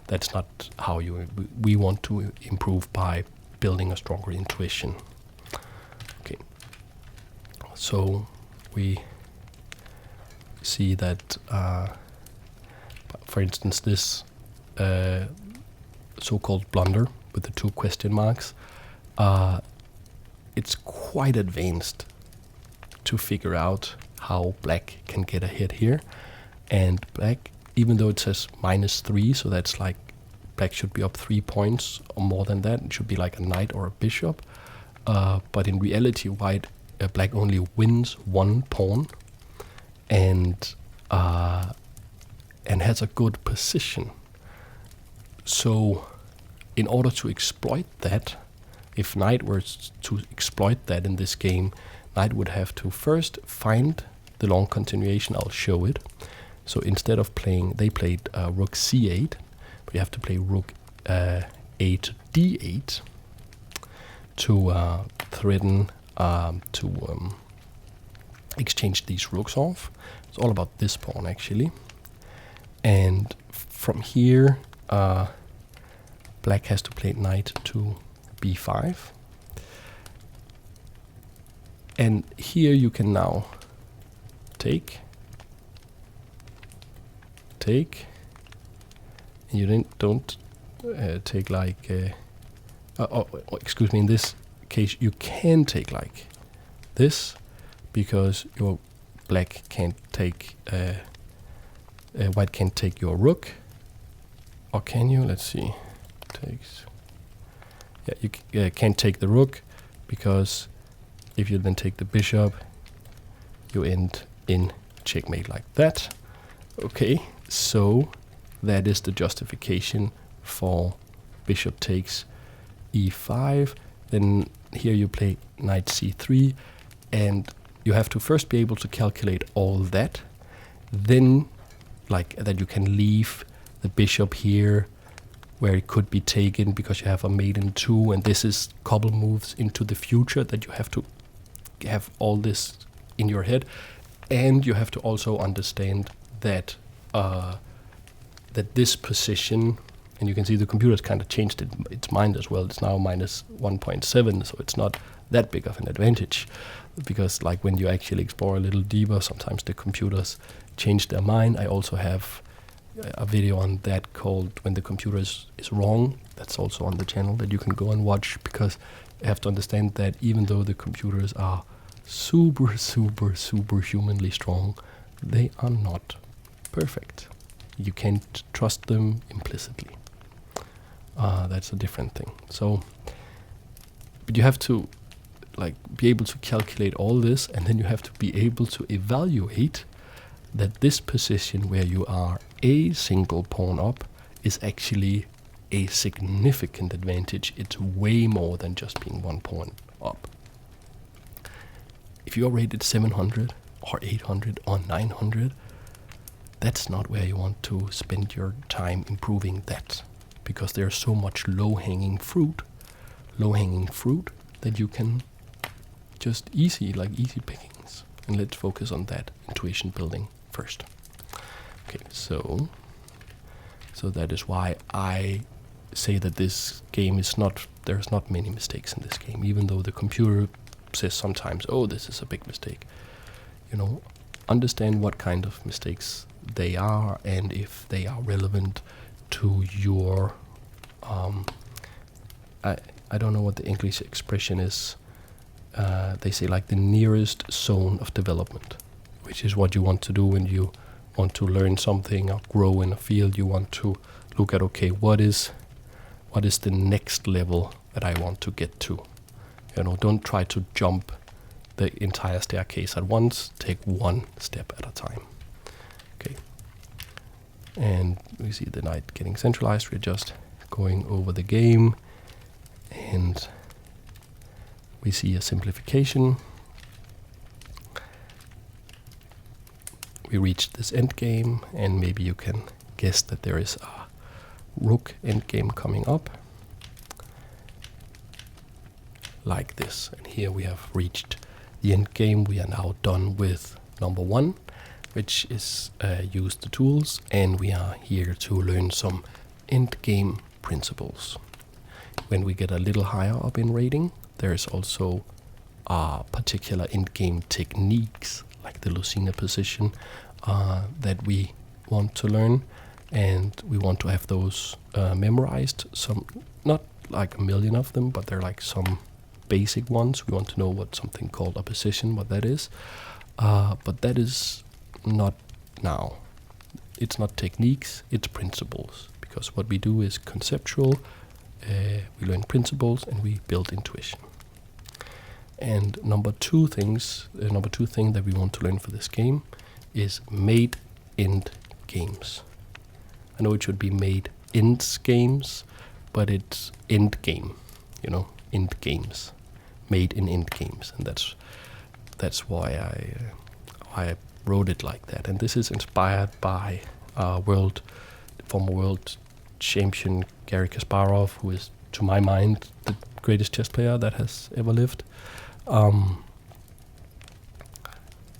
That's not how we want to improve by building a stronger intuition. Okay, so we see that, for instance, this so-called blunder with the 2 question marks, it's quite advanced to figure out how black can get ahead here. And black, even though it says -3, so that's like black should be up 3 points or more than that. It should be like a knight or a bishop. But in reality, black only wins 1 pawn and has a good position. So in order to exploit that, if knight were to exploit that in this game, knight would have to first find the long continuation. I'll show it. So instead of playing, they played rook c8, but you have to play rook 8 d8 to threaten to exchange these rooks off. It's all about this pawn actually. And from here, black has to play knight to b5. And here you can now take, and you don't take like, excuse me, in this case you can take like this, because your black can't take, white can't take your rook, or can you? Let's see. Takes. Yeah, you can't take the rook, because if you then take the bishop, you end in checkmate like that. Okay, so that is the justification for bishop takes e5. Then here you play knight c3, and you have to first be able to calculate all that. Then, like that, you can leave the bishop here where it could be taken because you have a mate in 2, and this is couple moves into the future that you have to have all this in your head. And you have to also understand that that this position, and you can see the computer's kind of changed its mind as well. It's now minus 1.7, so it's not that big of an advantage, because like when you actually explore a little deeper, sometimes the computers change their mind. I also have a video on that called When the Computer is Wrong. That's also on the channel that you can go and watch, because you have to understand that even though the computers are super humanly strong, they are not perfect. You can't trust them implicitly. That's a different thing. So, but you have to like be able to calculate all this, and then you have to be able to evaluate that this position where you are a single pawn up is actually a significant advantage. It's way more than just being one pawn up. If you're rated 700 or 800 or 900, that's not where you want to spend your time improving that, because there's so much low-hanging fruit that you can just easy pickings. And let's focus on that intuition building first. Okay, so that is why I say that this game is not, there's not many mistakes in this game, even though the computer says sometimes, oh, this is a big mistake. You know, understand what kind of mistakes they are, and if they are relevant to your I don't know what the English expression is. They say like the nearest zone of development, which is what you want to do when you want to learn something or grow in a field. You want to look at, okay, what is the next level that I want to get to? You know, don't try to jump the entire staircase at once. Take one step at a time. Okay. And we see the knight getting centralized. We're just going over the game, and we see a simplification. We reached this endgame, and maybe you can guess that there is a rook endgame coming up like this. And here we have reached the endgame. We are now done with number 1, which is use the tools, and we are here to learn some endgame principles. When we get a little higher up in rating, there is also particular endgame techniques, like the Lucina position, that we want to learn, and we want to have those memorized. Some, not like a million of them, but they're like some basic ones. We want to know what something called a position, what that is. But that is not now. It's not techniques, it's principles. Because what we do is conceptual, we learn principles, and we build intuition. And number two thing that we want to learn for this game is made end games. I know it should be made ends games, but it's end game, you know, end games, made in end games, and that's that's why I wrote it like that. And this is inspired by former world champion Garry Kasparov, who is, to my mind, the greatest chess player that has ever lived.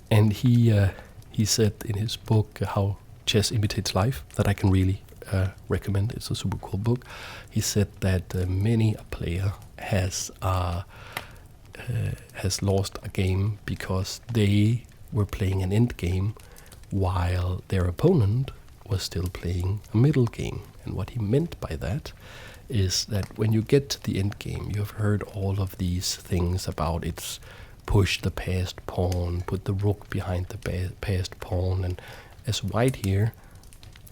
And he said in his book How Chess Imitates Life, that I can really recommend. It's a super cool book. He said that many a player has lost a game because they were playing an end game while their opponent was still playing a middle game. And what he meant by that is that when you get to the end game, you've heard all of these things about it's push the passed pawn, put the rook behind the passed pawn, and as white here,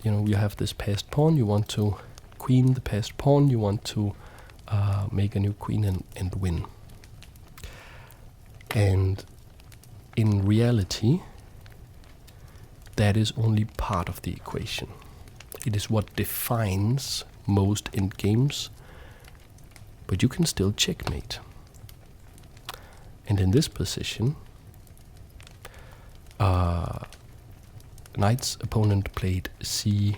you have this passed pawn, you want to queen the passed pawn, you want to make a new queen and win. And in reality, that is only part of the equation. It is what defines most endgames, but you can still checkmate. And in this position, knight's opponent played c4,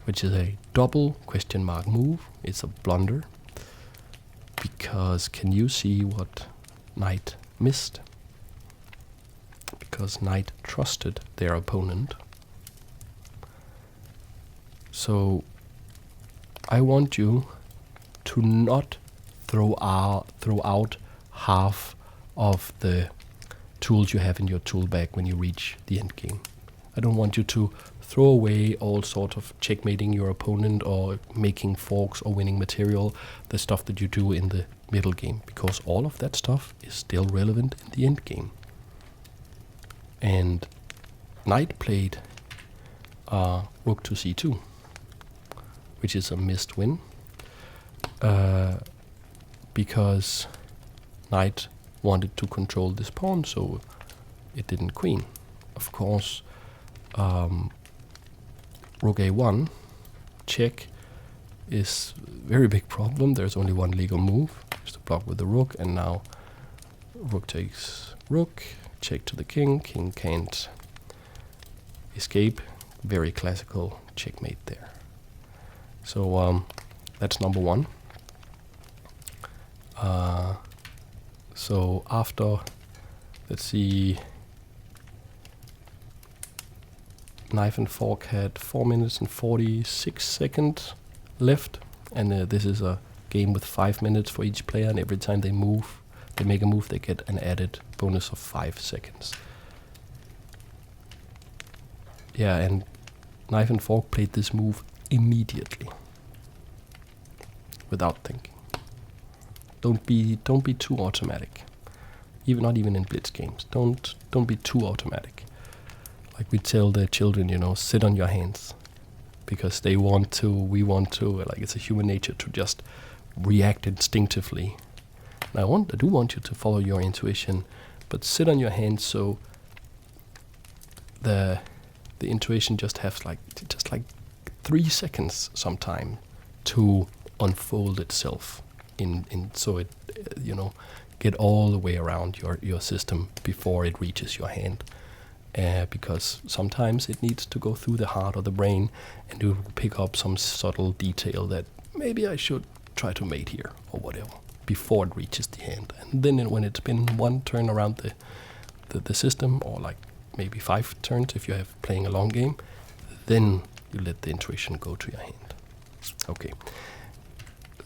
which is a double question mark move. It's a blunder, because can you see what knight missed? Because knight trusted their opponent. So I want you to not throw out half of the tools you have in your tool bag when you reach the end game. I don't want you to throw away all sort of checkmating your opponent or making forks or winning material, the stuff that you do in the middle game, because all of that stuff is still relevant in the end game. And knight played rook to c2, which is a missed win, because knight wanted to control this pawn, so it didn't queen. Of course, rook a1 check is a very big problem. There's only one legal move, just to block with the rook, and now rook takes rook, check to the king, king can't escape. Very classical checkmate there. So that's number one. So after, let's see, knife and fork had 4 minutes and 46 seconds left, and this is a game with 5 minutes for each player, and every time they make a move, they get an added bonus of 5 seconds. Yeah, and knife and fork played this move immediately, without thinking. Don't be too automatic. Not even in blitz games. Don't be too automatic. Like we tell the children, sit on your hands, because they want to, we want to. Like it's a human nature to just react instinctively. And I do want you to follow your intuition, but sit on your hands so the intuition just has like 3 seconds sometime to unfold itself so it get all the way around your system before it reaches your hand, because sometimes it needs to go through the heart or the brain and to pick up some subtle detail that maybe I should try to mate here or whatever before it reaches the hand. And then when it's been one turn around the system, or like maybe 5 turns if you have playing a long game, then you let the intuition go to your hand. Okay.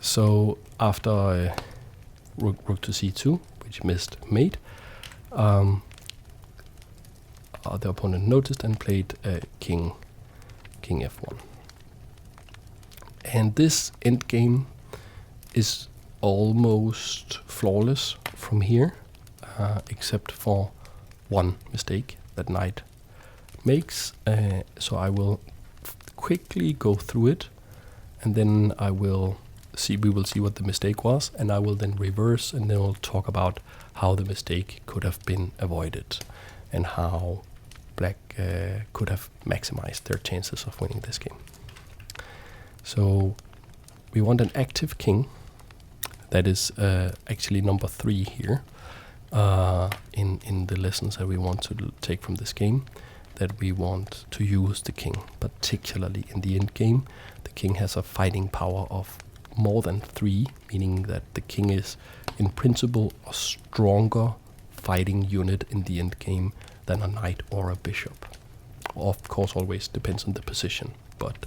So after rook to c2, which missed mate, the opponent noticed and played king f1. And this endgame is almost flawless from here, except for one mistake that knight makes. So I will quickly go through it, and then we will see what the mistake was, and I will then reverse, and then we'll talk about how the mistake could have been avoided and how black could have maximized their chances of winning this game. So we want an active king. That is actually number 3 here in the lessons that we want to take from this game, that we want to use the king, particularly in the end game. The king has a fighting power of more than 3, meaning that the king is in principle a stronger fighting unit in the end game than a knight or a bishop. Of course, always depends on the position, but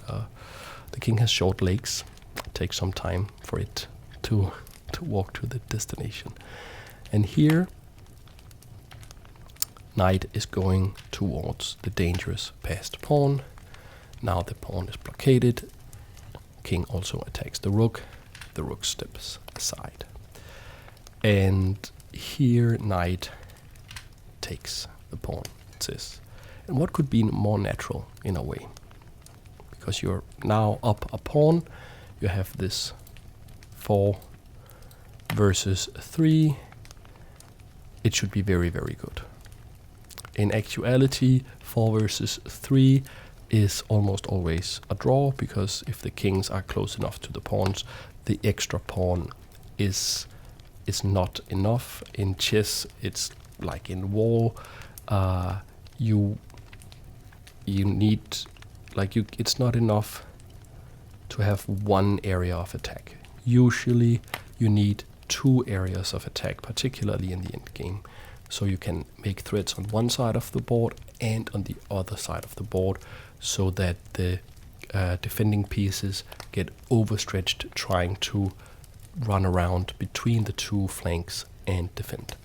the king has short legs. It takes some time for it to walk to the destination. And here, knight is going towards the dangerous passed pawn. Now the pawn is blockaded. King also attacks the rook. The rook steps aside. And here knight takes the pawn, it says. And what could be more natural in a way? Because you're now up a pawn. You have this 4 versus 3. It should be very, very good. In actuality, 4 versus 3 is almost always a draw, because if the kings are close enough to the pawns, the extra pawn is not enough. In chess, it's like in war, you need, like, it's not enough to have one area of attack. Usually you need 2 areas of attack, particularly in the end game. So you can make threats on one side of the board and on the other side of the board, so that the defending pieces get overstretched trying to run around between the 2 flanks and defend.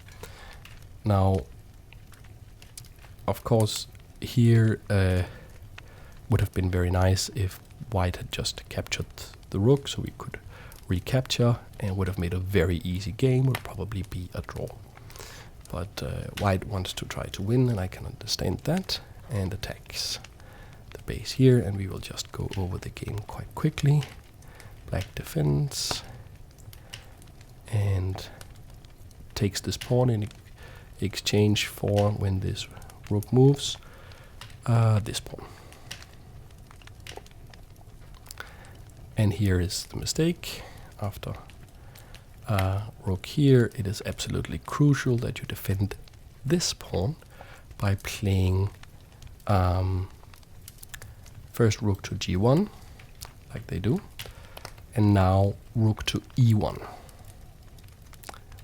Now, of course, here would have been very nice if white had just captured the rook, so we could recapture, and would have made a very easy game. Would probably be a draw. But white wants to try to win, and I can understand that, and attacks the base here, and we will just go over the game quite quickly. Black defends and takes this pawn in exchange for, when this rook moves, this pawn. And here is the mistake. After rook here, it is absolutely crucial that you defend this pawn by playing first rook to g1, like they do, and now rook to e1.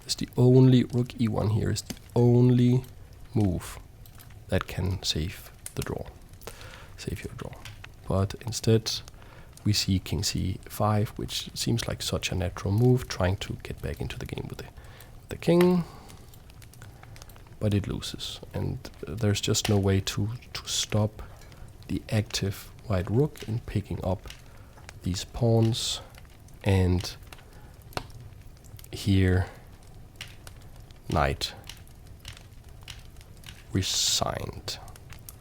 It's the only, rook e1 here is the only move that can save the draw, save your draw. But instead, we see king c5, which seems like such a natural move, trying to get back into the game with the king, but it loses, and there's just no way to stop the active white rook in picking up these pawns. And here knight resigned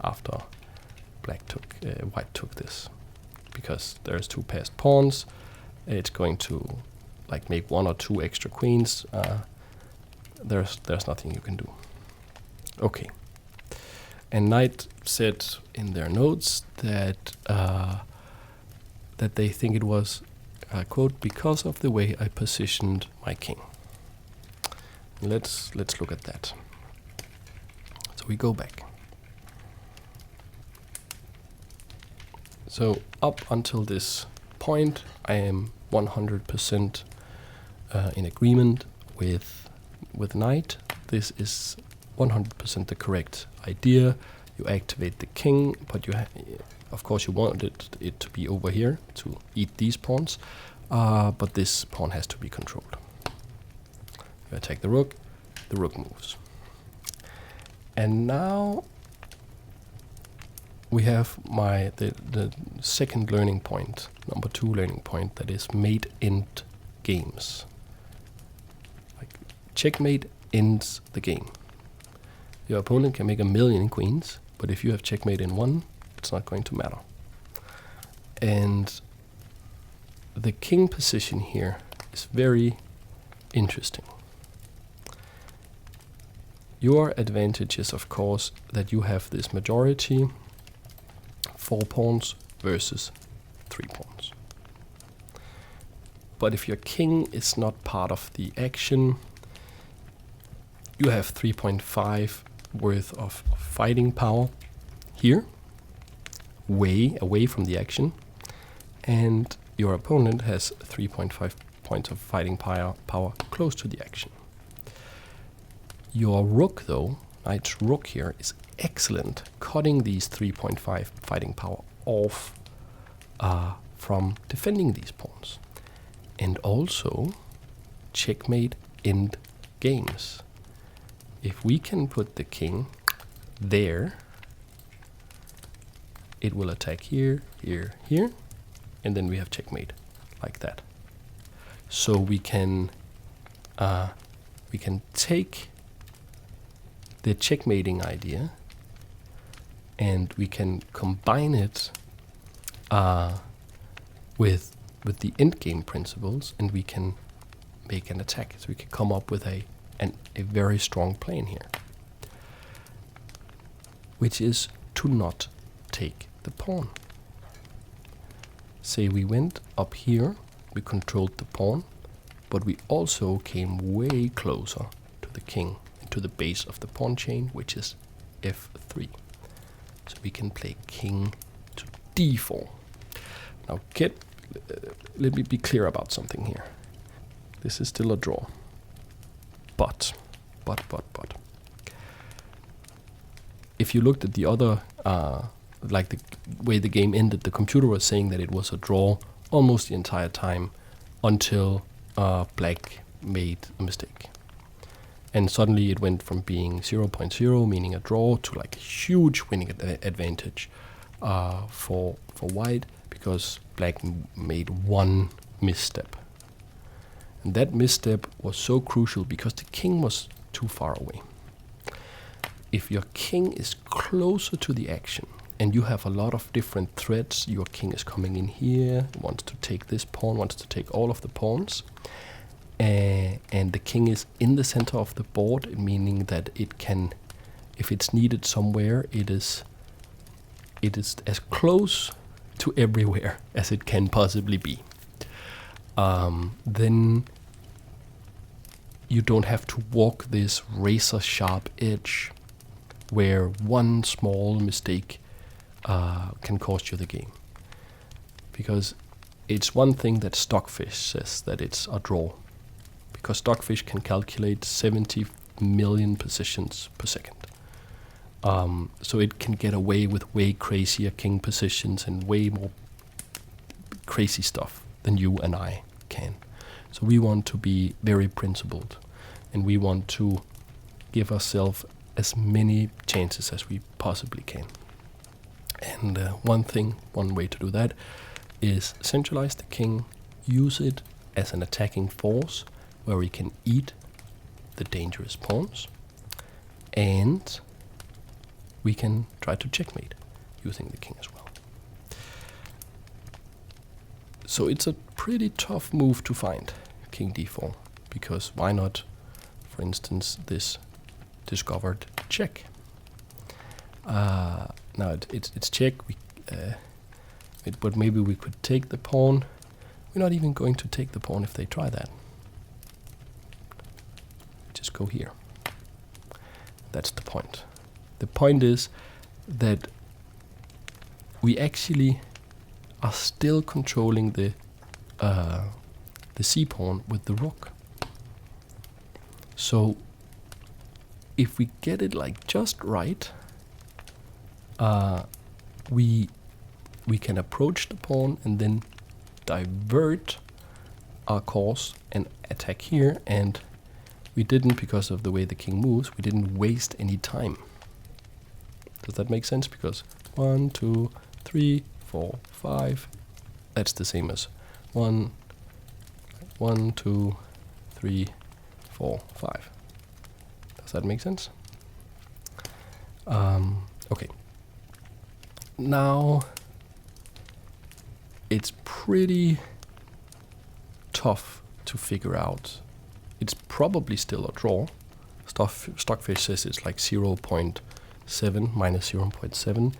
after white took this, because there's 2 passed pawns. It's going to like make 1 or 2 extra queens. There's nothing you can do. Okay. And knight said in their notes that that they think it was, quote, because of the way I positioned my king. Let's look at that. So we go back. So up until this point, I am 100% in agreement with knight. This is 100% the correct idea. You activate the king, but of course you wanted it to be over here to eat these pawns, but this pawn has to be controlled. You attack the rook moves. And now we have the second learning point, number 2 learning point, that is mate end games. Like, checkmate ends the game. Your opponent can make 1,000,000 queens, but if you have checkmate in 1, it's not going to matter. And the king position here is very interesting. Your advantage is, of course, that you have this majority, 4 pawns versus 3 pawns. But if your king is not part of the action, you have 3.5 worth of fighting power here, way away from the action, and your opponent has 3.5 points of fighting power close to the action. Your rook, though, knight's rook here, is excellent, cutting these 3.5 fighting power off from defending these pawns. And also checkmate end games. If we can put the king there, it will attack here, here, here, and then we have checkmate, like that. So we can take the checkmating idea and we can combine it with the endgame principles, and we can make an attack. So we can come up with a very strong plan here, which is to not take the pawn. Say we went up here, we controlled the pawn, but we also came way closer to the king, to the base of the pawn chain, which is f3. So we can play king to d4. Now let me be clear about something here. This is still a draw. But. If you looked at the other, like the way the game ended, the computer was saying that it was a draw almost the entire time until black made a mistake. And suddenly it went from being 0.0, meaning a draw, to like a huge winning advantage for white, because black made one misstep. And that misstep was so crucial because the king was too far away. If your king is closer to the action and you have a lot of different threats, your king is coming in here, wants to take this pawn, wants to take all of the pawns, and the king is in the center of the board, meaning that it can, if it's needed somewhere, it is as close to everywhere as it can possibly be. Then you don't have to walk this razor sharp edge where one small mistake can cost you the game. Because it's one thing that Stockfish says that it's a draw, because Stockfish can calculate 70 million positions per second. So it can get away with way crazier king positions and way more crazy stuff than you and I can. So we want to be very principled, and we want to give ourselves as many chances as we possibly can. And one way to do that is centralize the king, use it as an attacking force where we can eat the dangerous pawns, and we can try to checkmate using the king as well. So it's a pretty tough move to find, king d4, because why not, for instance, this discovered check. Now it's check, but maybe we could take the pawn. We're not even going to take the pawn if they try that. Just go here. That's the point. The point is that we actually are still controlling the c pawn with the rook. So if we get it like just right, we can approach the pawn and then divert our course and attack here, and we didn't, because of the way the king moves, we didn't waste any time. Does that make sense? Because 1, 2, 3, 4, 5, that's the same as 1, 2, 3, 4, 5. Does that make sense? Okay. Now it's pretty tough to figure out. It's probably still a draw. Stockfish says it's like 0.7 minus 0.7.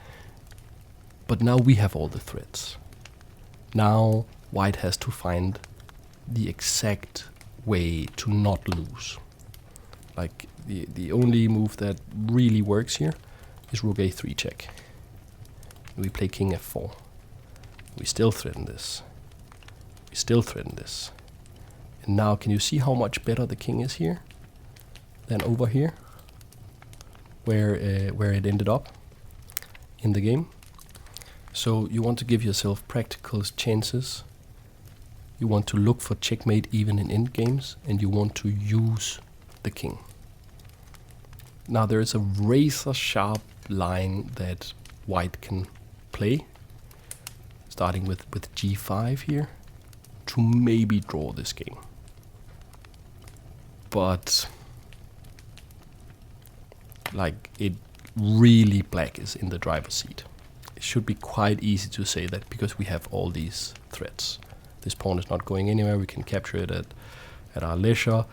But now we have all the threats. Now white has to find the exact way to not lose. Like the only move that really works here is rook a3 check. We play king f4. We still threaten this. We still threaten this. And now can you see how much better the king is here than over here, where it ended up in the game? So you want to give yourself practical chances. You want to look for checkmate even in end games, and you want to use the king. Now there is a razor sharp line that white can play, starting with g5 here, to maybe draw this game. But like, it really black is in the driver's seat. It should be quite easy to say that because we have all these threats. This pawn is not going anywhere. We can capture it at our leisure.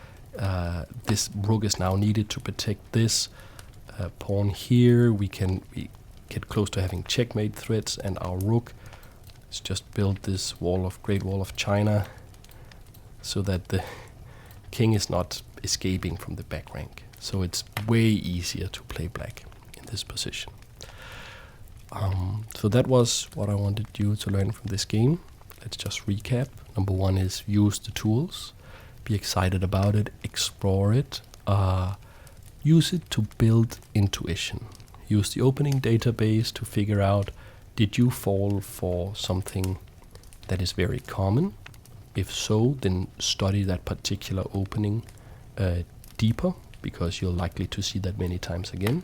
This rook is now needed to protect this pawn here. We get close to having checkmate threats, and our rook has just built this Great Wall of China, so that the king is not escaping from the back rank. So it's way easier to play black in this position. So that was what I wanted you to learn from this game. Let's just recap. Number one is use the tools. Be excited about it. Explore it. Use it to build intuition. Use the opening database to figure out, did you fall for something that is very common? If so, then study that particular opening deeper, because you're likely to see that many times again.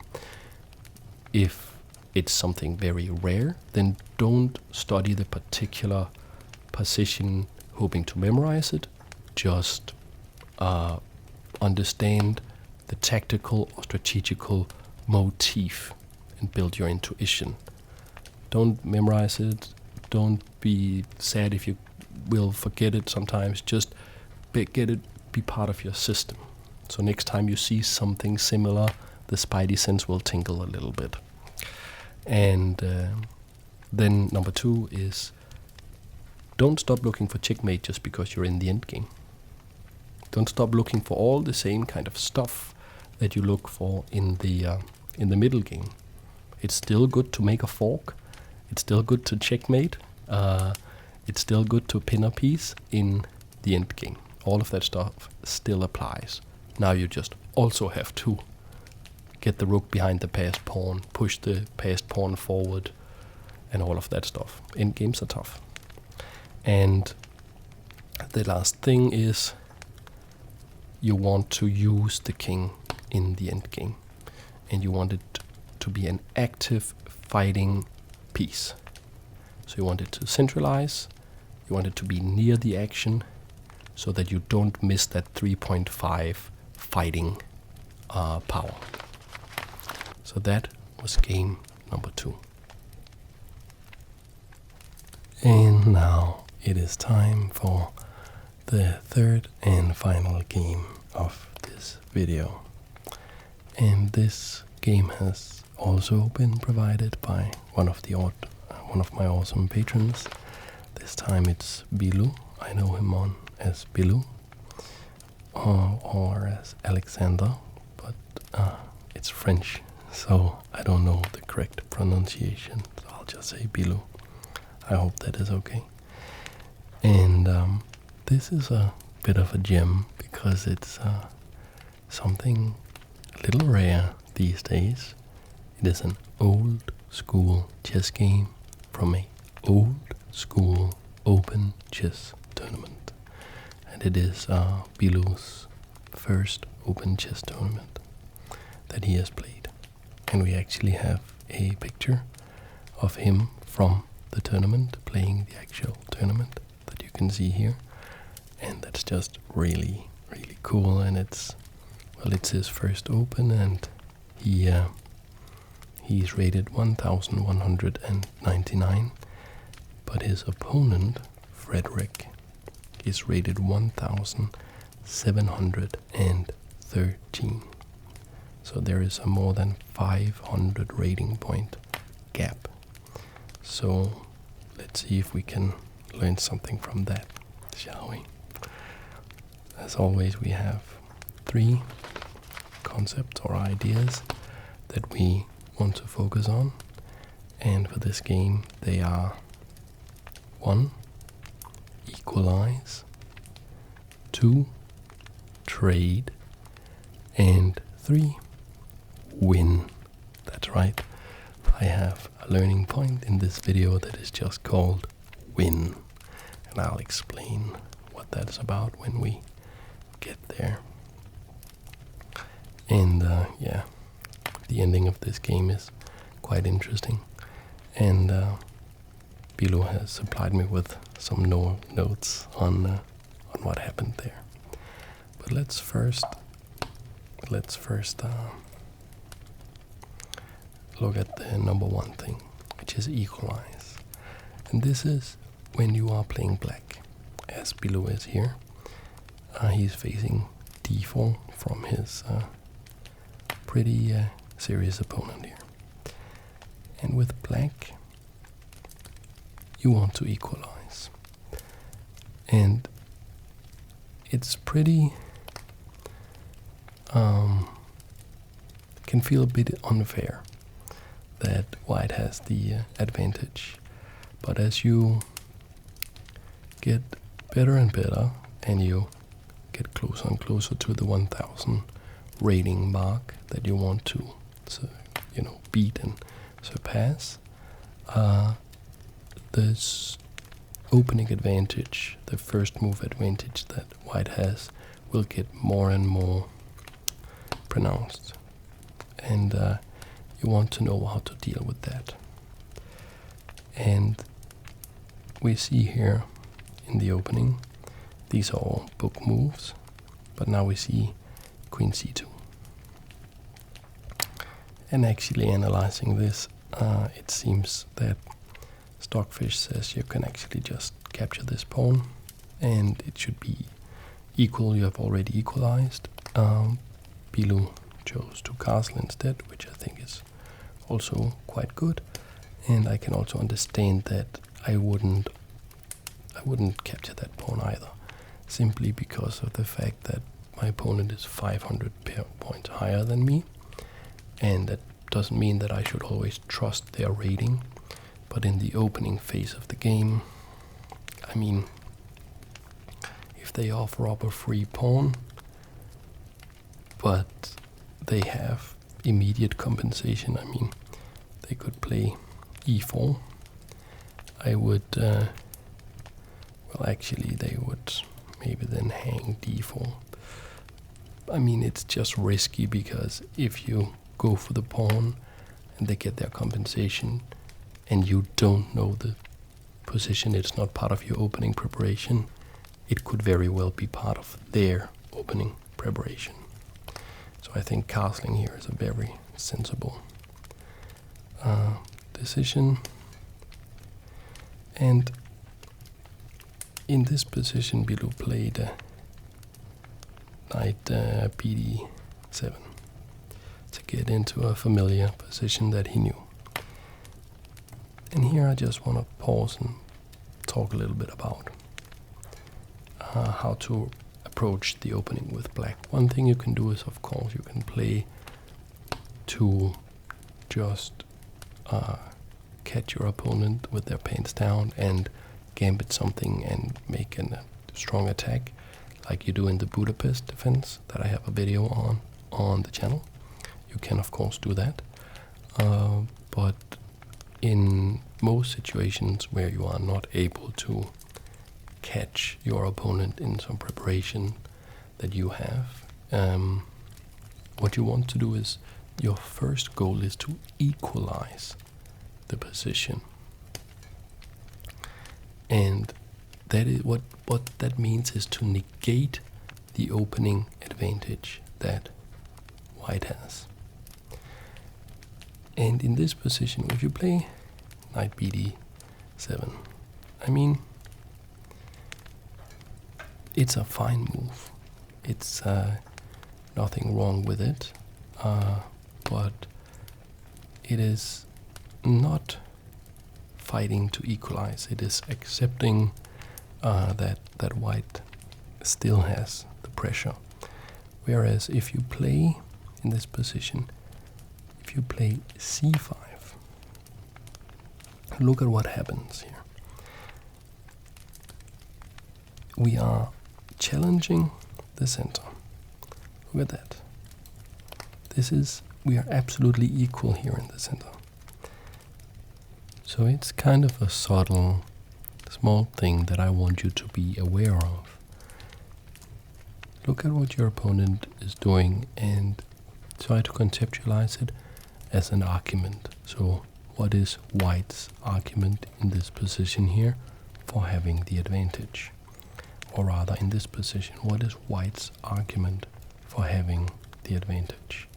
If it's something very rare, then don't study the particular position hoping to memorize it. Just understand the tactical or strategical motif and build your intuition. Don't memorize it. Don't be sad if you will forget it sometimes. Just get it, be part of your system. So next time you see something similar, the spidey sense will tingle a little bit. And then number two is, don't stop looking for checkmate just because you're in the end game. Don't stop looking for all the same kind of stuff that you look for in the middle game. It's still good to make a fork. It's still good to checkmate. It's still good to pin a piece in the end game. All of that stuff still applies. Now you just also have to get the rook behind the passed pawn, push the passed pawn forward, and all of that stuff. End games are tough. And the last thing is, you want to use the king in the end game, and you want it to be an active fighting piece. So you want it to centralize, you want it to be near the action, so that you don't miss that 3.5 fighting power. So that was game number 2. And now it is time for the third and final game of this video. And this game has also been provided by one of my awesome patrons. This time it's Bilou. I know him as Bilou or as Alexander, but it's French, so I don't know the correct pronunciation. So I'll just say Bilou. I hope that is okay. And this is a bit of a gem because it's something a little rare these days. It is an old school chess game from a old school open chess tournament. And it is Bilou's first open chess tournament that he has played. And we actually have a picture of him from the tournament, playing the actual tournament that you can see here. And that's just really, really cool. And it's his first open, and he's rated 1199, but his opponent, Frederick, is rated 1713. So there is a more than 500 rating point gap. So let's see if we can learn something from that, shall we? as always, we have 3 concepts or ideas that we want to focus on. And for this game, they are 1. Equalize, 2. Trade, and 3. Win. That's right. I have a learning point in this video that is just called win. And I'll explain what that's about when we get there. And yeah, the ending of this game is quite interesting. And Bilo has supplied me with some notes on what happened there. But let's first look at the number 1 thing, which is equalize. And this is when you are playing black, as Bilo is here. He's facing d4 from his pretty serious opponent here. And with black, you want to equalize. And it's pretty, can feel a bit unfair that white has the advantage. But as you get better and better, and you get closer and closer to the 1000 rating mark that you want to, beat and surpass, this opening advantage, the first move advantage that white has, will get more and more pronounced. And you want to know how to deal with that. And we see here in the opening, these are all book moves, but now we see Queen c2. And actually analyzing this, it seems that Stockfish says you can actually just capture this pawn, and it should be equal. You have already equalized. Bilo chose to castle instead, which I think is also quite good. And I can also understand that I wouldn't capture that pawn either, simply because of the fact that my opponent is 500 points higher than me, and that doesn't mean that I should always trust their rating. But in the opening phase of the game, I mean, if they offer up a free pawn, but they have immediate compensation, I mean, they could play e4. I would, well, actually, they would maybe then hang d4. I mean, it's just risky, because if you go for the pawn and they get their compensation and you don't know the position, it's not part of your opening preparation, it could very well be part of their opening preparation. So I think castling here is a very sensible decision. And in this position, Bilo played knight bd7 to get into a familiar position that he knew. And here I just want to pause and talk a little bit about how to approach the opening with black. One thing you can do is, of course, you can play to just catch your opponent with their pants down and gambit something and make a strong attack, like you do in the Budapest defense that I have a video on the channel. You can, of course, do that. But in most situations where you are not able to catch your opponent in some preparation that you have, what you want to do is, your first goal is to equalize the position. And that is what that means is to negate the opening advantage that white has. And in this position, if you play knight bd7, I mean, it's a fine move. It's nothing wrong with it, but it is not fighting to equalize. It is accepting that white still has the pressure. Whereas if you play in this position, if you play c5, look at what happens here. We are challenging the center. Look at that. We are absolutely equal here in the center. So it's kind of a subtle, small thing that I want you to be aware of. Look at what your opponent is doing and try to conceptualize it as an argument. So what is white's argument in this position here for having the advantage? Or rather, in this position, what is white's argument for having the advantage?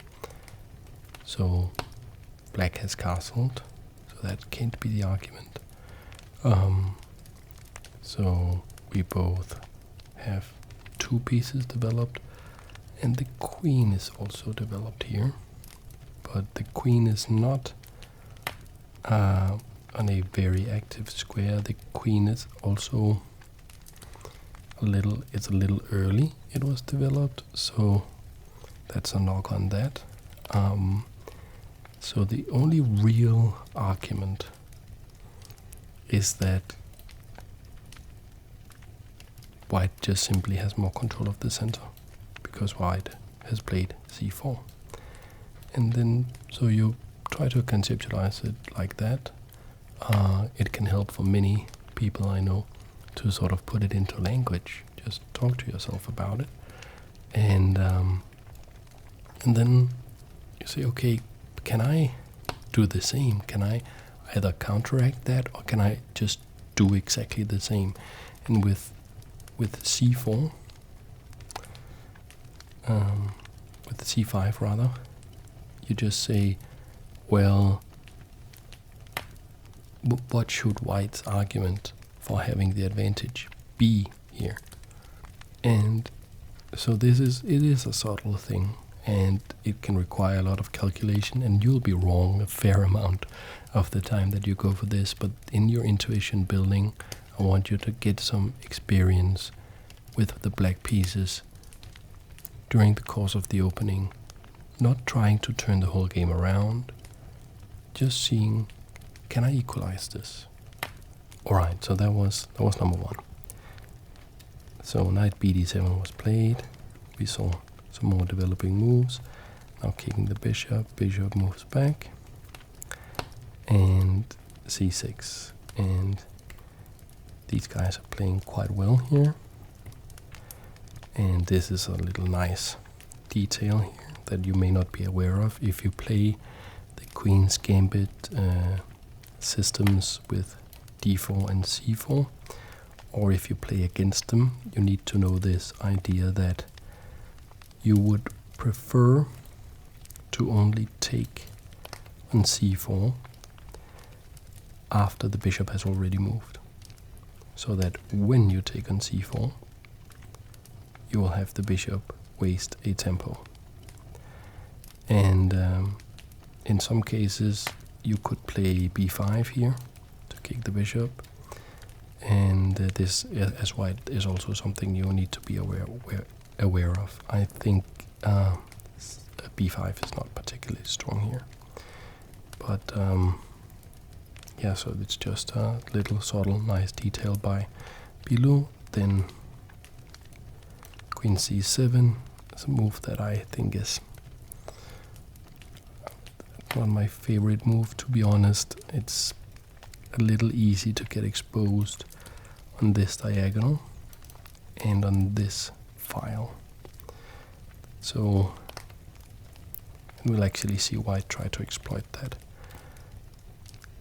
So black has castled, so that can't be the argument. So we both have two pieces developed, and the queen is also developed here, but the queen is not on a very active square. The queen is also it's a little early it was developed, so that's a knock on that. So the only real argument is that white just simply has more control of the center, because white has played c4. And then, so you try to conceptualize it like that. It can help for many people I know to sort of put it into language. Just talk to yourself about it. And then you say, okay, can I do the same? Can I either counteract that, or can I just do exactly the same? And with c4, with c5 rather, you just say, well, what should white's argument for having the advantage be here? And so it is a subtle thing, and it can require a lot of calculation, and you'll be wrong a fair amount of the time that you go for this. But in your intuition building, I want you to get some experience with the black pieces during the course of the opening, not trying to turn the whole game around, just seeing, can I equalize this? Alright, so that was number one. So knight bd7 was played. We saw some more developing moves. Now kicking the bishop moves back, and c6. And these guys are playing quite well here. And this is a little nice detail here that you may not be aware of if you play the Queen's Gambit systems with d4 and c4, or if you play against them. You need to know this idea that you would prefer to only take on c4 after the bishop has already moved, so that when you take on c4, you will have the bishop waste a tempo. And in some cases you could play b5 here to kick the bishop, and this, as white, is also something you need to be aware of. I think b5 is not particularly strong here, but yeah, so it's just a little subtle nice detail by Bilou. Then queen c7 is a move that I think is not my favorite move, to be honest. It's a little easy to get exposed on this diagonal and on this file. So we'll actually see white try to exploit that.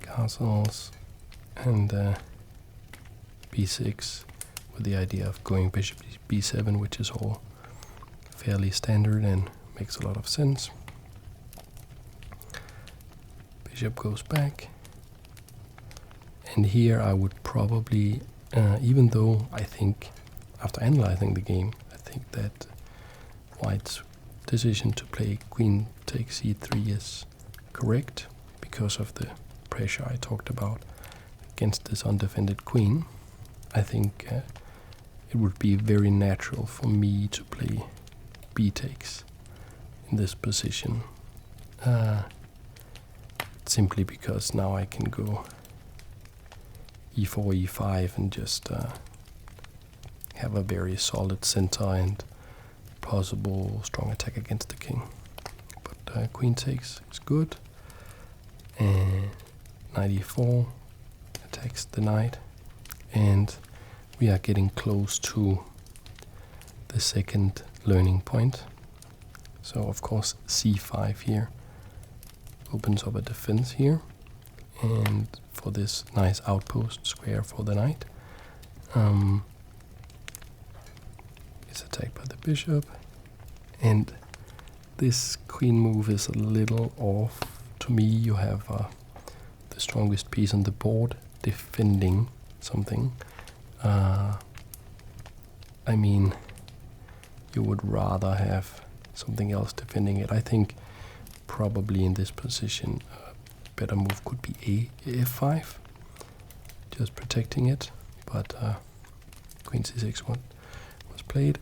Castles and b6 with the idea of going bishop b7, which is all fairly standard and makes a lot of sense. Bishop goes back, and here I would probably, even though I think, after analyzing the game, I think that white's decision to play queen takes c3 is correct because of the pressure I talked about against this undefended queen. I think it would be very natural for me to play b takes in this position, simply because now I can go e4, e5 and just have a very solid center and possible strong attack against the king. But queen takes is good, and knight e4 attacks the knight, and we are getting close to the second learning point. So of course c5 here opens up a defense here, and for this nice outpost square for the knight. It's attacked by the bishop, and this queen move is a little off. To me, you have the strongest piece on the board defending something. I mean, you would rather have something else defending it. I think probably in this position a better move could be f5, just protecting it, but queen c6 was played,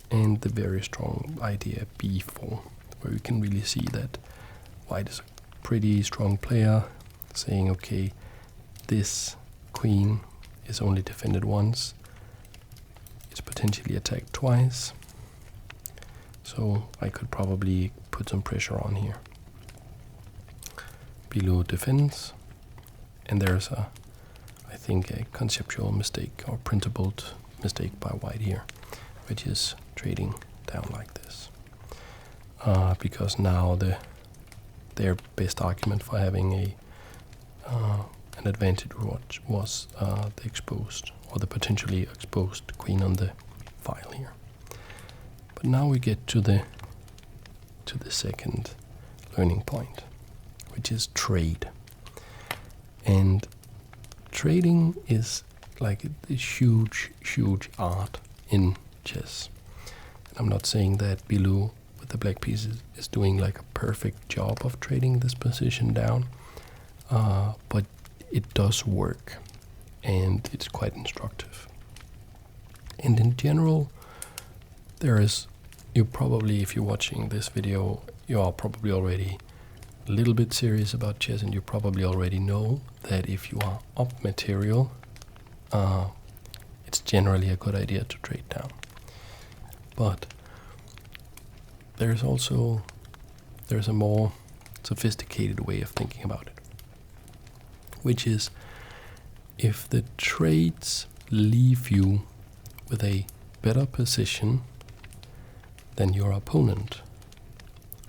and the very strong idea b4, where you can really see that white is a pretty strong player, saying, okay, this queen is only defended once, it's potentially attacked twice, so I could probably put some pressure on here. Below defends, and there's I think a conceptual mistake or principled mistake by white here, which is trading down like this, because now their best argument for having an advantage was the exposed, or the potentially exposed queen on the file here. But now we get to the second learning point, which is trade. And trading is like a huge art in chess. And I'm not saying that Bilou with the black pieces is doing like a perfect job of trading this position down, but it does work, and it's quite instructive. And in general, you probably, if you're watching this video, you are probably already a little bit serious about chess, and you probably already know that if you are up material, it's generally a good idea to trade down. But there's a more sophisticated way of thinking about it, which is if the trades leave you with a better position than your opponent,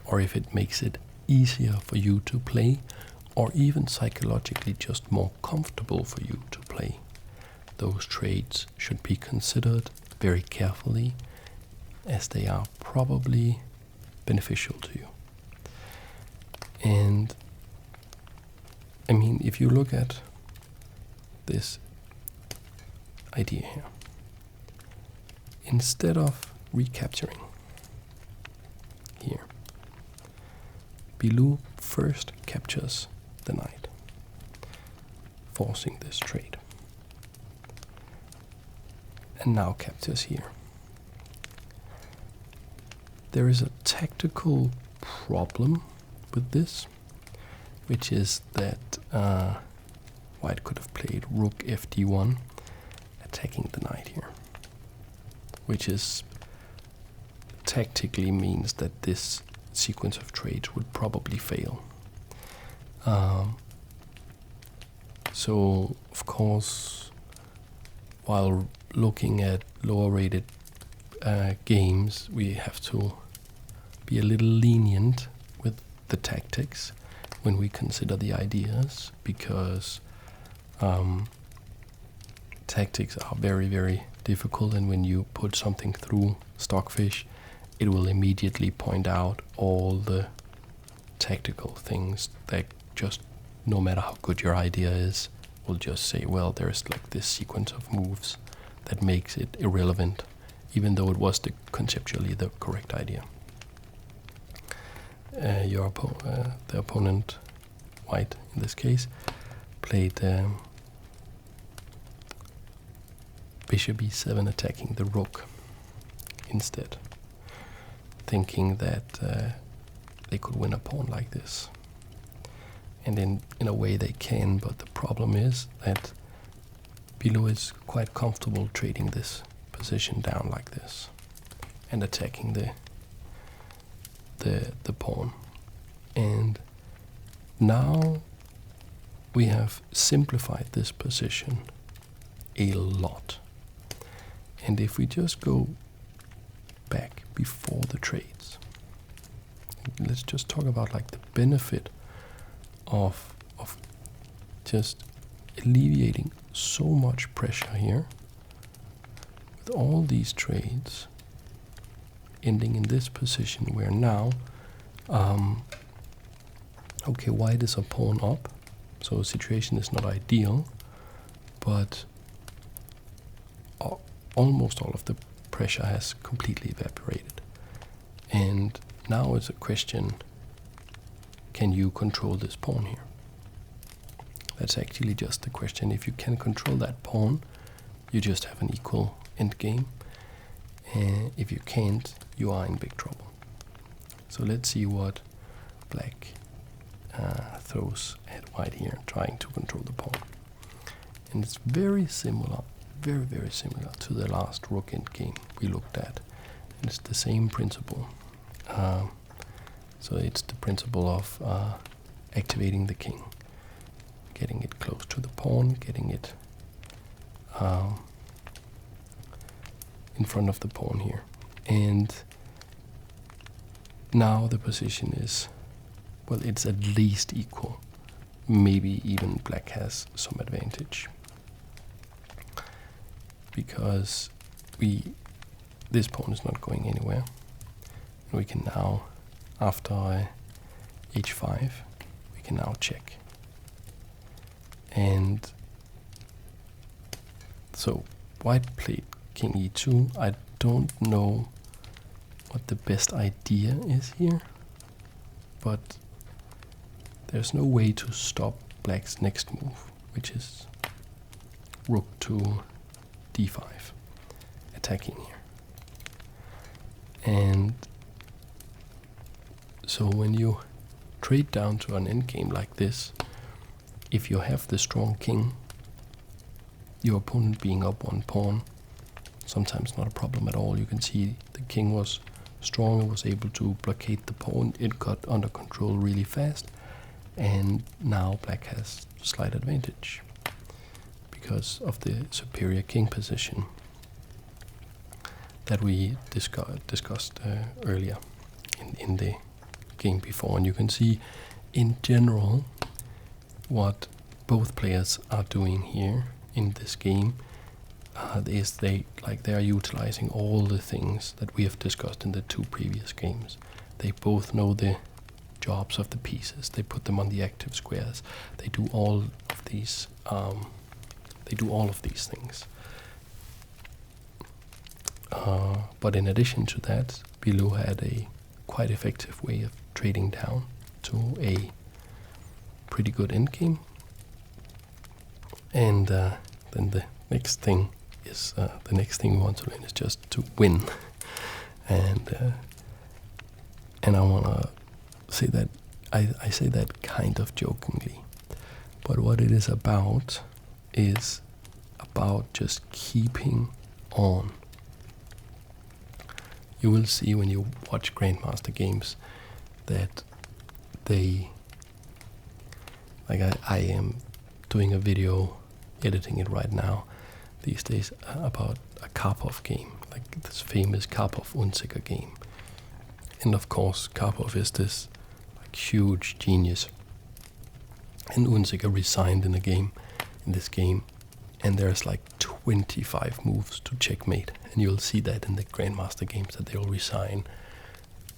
or if it makes it easier for you to play, or even psychologically just more comfortable for you to play, those trades should be considered very carefully, as they are probably beneficial to you. And I mean, if you look at this idea here, instead of recapturing here, Bilou first captures the knight, forcing this trade, and now captures here. There is a tactical problem with this, which is that white could have played rook fd1, attacking the knight here, which is tactically means that this sequence of trades would probably fail. So of course, while looking at lower rated games, we have to be a little lenient with the tactics when we consider the ideas, because tactics are very difficult, and when you put something through Stockfish, it will immediately point out all the tactical things that just, no matter how good your idea is, will just say, well, there's like this sequence of moves that makes it irrelevant, even though it was conceptually the correct idea. The opponent, white in this case, played bishop e7 attacking the rook instead, thinking that they could win a pawn like this. And in a way they can, but the problem is that Bilo is quite comfortable trading this position down like this and attacking the pawn. And now we have simplified this position a lot. And if we just go back before the trades, let's just talk about like the benefit of just alleviating so much pressure here with all these trades ending in this position where now okay, white is a pawn up, so the situation is not ideal, but almost all of the pressure has completely evaporated. And now it's a question, can you control this pawn here? That's actually just the question. If you can control that pawn, you just have an equal endgame. And if you can't, you are in big trouble. So let's see what black throws at white here, trying to control the pawn. And it's very similar, very, very similar to the last rook endgame we looked at. And it's the same principle. So it's the principle of activating the king, getting it close to the pawn, getting it in front of the pawn here. And now the position is, well, it's at least equal. Maybe even black has some advantage, because this pawn is not going anywhere. And we can now, after h5, we can now check. And so white played king e2. I don't know what the best idea is here, but there's no way to stop black's next move, which is rook to d5, attacking here. And so when you trade down to an endgame like this, if you have the strong king, your opponent being up one pawn, sometimes not a problem at all. You can see the king was strong and was able to blockade the pawn. It got under control really fast, and now black has slight advantage because of the superior king position that we discussed earlier in the game before. And you can see in general what both players are doing here in this game is they are utilizing all the things that we have discussed in the two previous games. They both know the jobs of the pieces. They put them on the active squares. They do all of these. Things. But in addition to that, Bilo had a quite effective way of trading down to a pretty good endgame. And then the next thing is the next thing we want to learn is just to win. And I want to say that I say that kind of jokingly, but what it is about just keeping on. You will see when you watch Grandmaster games that they, like I am doing a video, editing it right now these days about a Karpov game, like this famous Karpov-Unzicker game. And of course Karpov is this like huge genius, and Unzicker resigned in this game, and there's like 25 moves to checkmate, and you'll see that in the Grandmaster games that they'll resign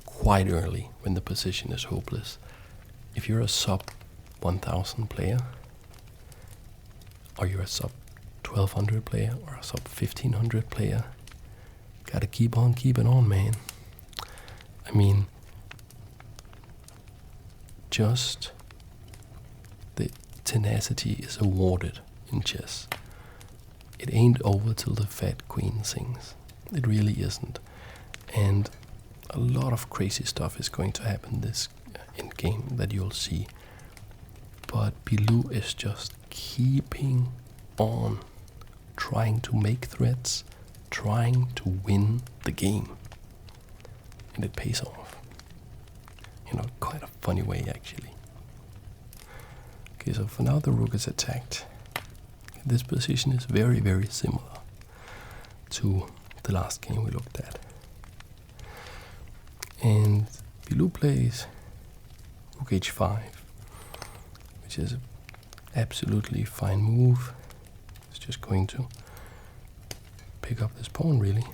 quite early when the position is hopeless. If you're a sub 1000 player, or you're a sub 1200 player, or a sub 1500 player, gotta keep on keeping on, man. I mean, just the tenacity is awarded in chess. it ain't over till the fat queen sings. It really isn't. And a lot of crazy stuff is going to happen this end game that you'll see. But Bilou is just keeping on trying to make threats, trying to win the game. And it pays off. You know, quite a funny way actually. Okay, so for now the rook is attacked. This position is very, very similar to the last game we looked at. And Bilou plays rook h5, which is an absolutely fine move. It's just going to pick up this pawn really.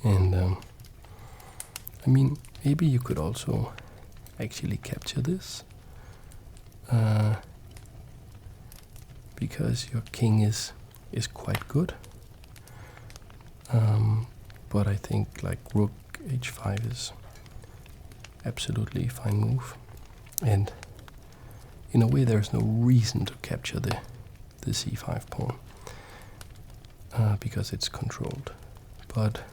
And I mean, maybe you could also actually capture this. Because your king is quite good. But I think like rook h5 is absolutely fine move. And in a way there's no reason to capture the c5 pawn. Because it's controlled. But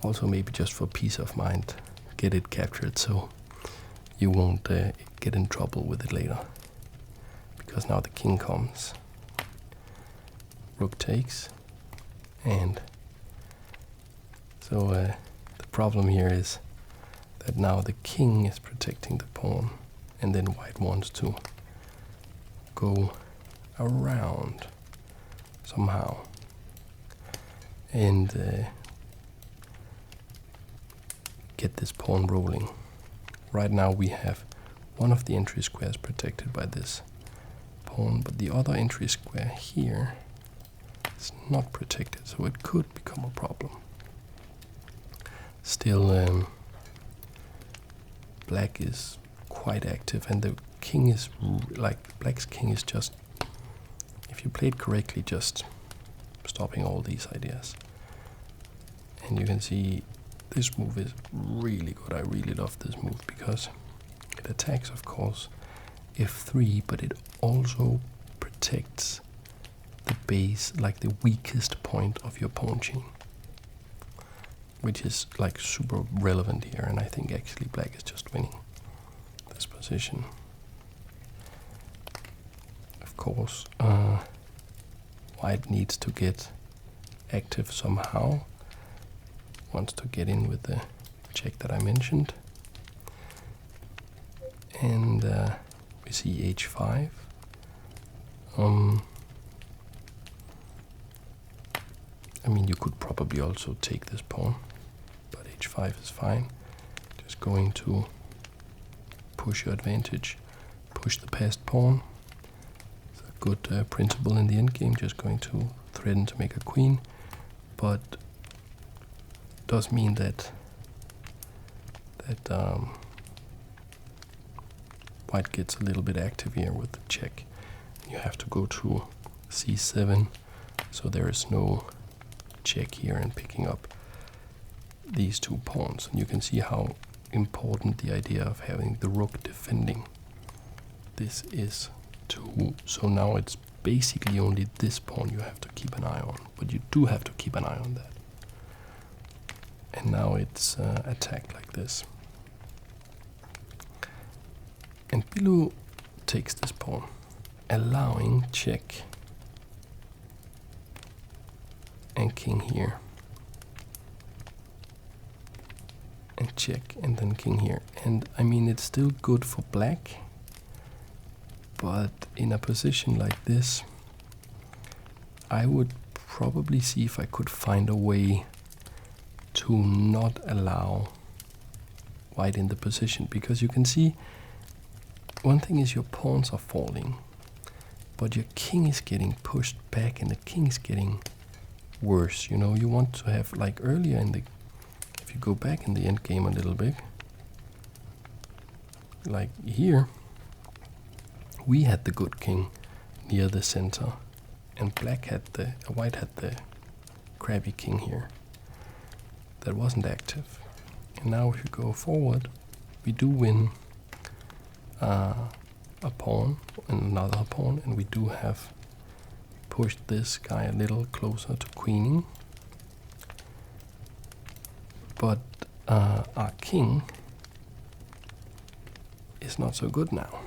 also maybe just for peace of mind, get it captured so you won't get in trouble with it later. Because now the king comes, rook takes, and so the problem here is that now the king is protecting the pawn, and then white wants to go around somehow and get this pawn rolling. Right now we have one of the entry squares protected by this pawn, but the other entry square here is not protected, so it could become a problem. Still, black is quite active, and the king is like black's king is just, if you play it correctly, just stopping all these ideas. And you can see this move is really good. I really love this move because it attacks, of course, f3, but it also protects the base, like the weakest point of your pawn chain, which is like super relevant here. And I think actually black is just winning this position. Of course, white needs to get active somehow, wants to get in with the check that I mentioned. And we see h5. I mean, you could probably also take this pawn, but h5 is fine. Just going to push your advantage, push the passed pawn. It's a good principle in the endgame, just going to threaten to make a queen, but does mean that white gets a little bit active here with the check. You have to go to c7, so there is no check here and picking up these two pawns. And you can see how important the idea of having the rook defending this is too. So now it's basically only this pawn you have to keep an eye on, but you do have to keep an eye on that. And now it's attacked like this. And Bilou takes this pawn, allowing check and king here, and check, and then king here. And I mean, it's still good for black, but in a position like this, I would probably see if I could find a way to not allow white in the position, because you can see one thing is your pawns are falling, but your king is getting pushed back and the king is getting worse. You know, you want to have, like earlier in the, if you go back in the end game a little bit, like here, we had the good king near the center, and black had the, white had the crabby king here that wasn't active. And now if you go forward, we do win a pawn and another pawn, and we do have pushed this guy a little closer to queening. But our king is not so good now.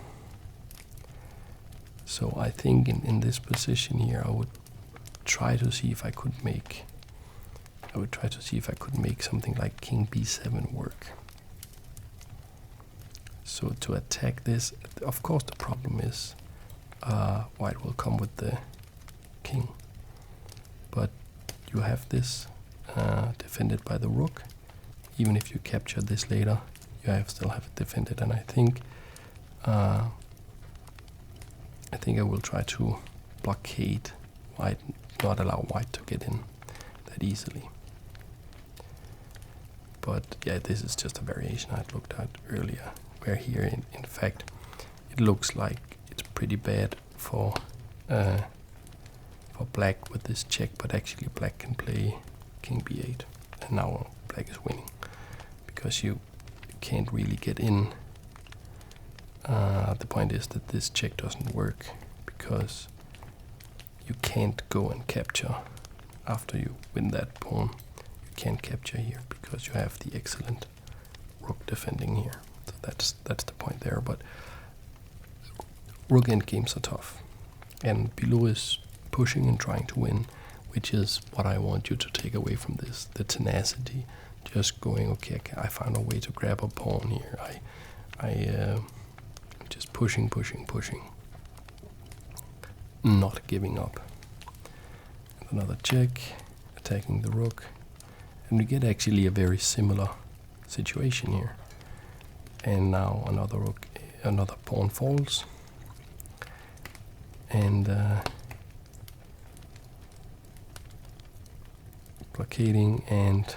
So I think in this position here I would try to see if I could make something like king b7 work. So to attack this, of course the problem is white will come with the king, but you have this defended by the rook. Even if you capture this later, you still have it defended, and I think I will try to blockade white, not allow white to get in that easily. But yeah, this is just a variation I looked at earlier, where here in fact it looks like it's pretty bad for black with this check, but actually black can play king b8, and now black is winning because you can't really get in. The point is that this check doesn't work because you can't go and capture after you win that pawn. You can't capture here because you have the excellent rook defending here. So that's the point there. But rook endgames are tough, and Bilou is pushing and trying to win, which is what I want you to take away from this: the tenacity. Just going, okay, I found a way to grab a pawn here. I just pushing, not giving up. And another check, attacking the rook, and we get actually a very similar situation here. And now another pawn falls, and blockading and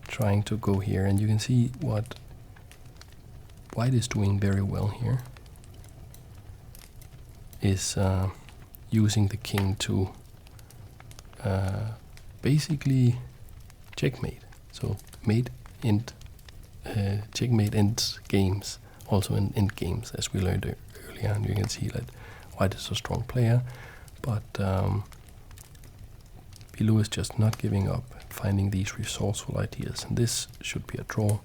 trying to go here, and you can see what white is doing very well here is using the king to basically checkmate. So checkmate ends games, also in end games, as we learned earlier, and you can see that white is a strong player, but Bilou is just not giving up, finding these resourceful ideas, and this should be a draw.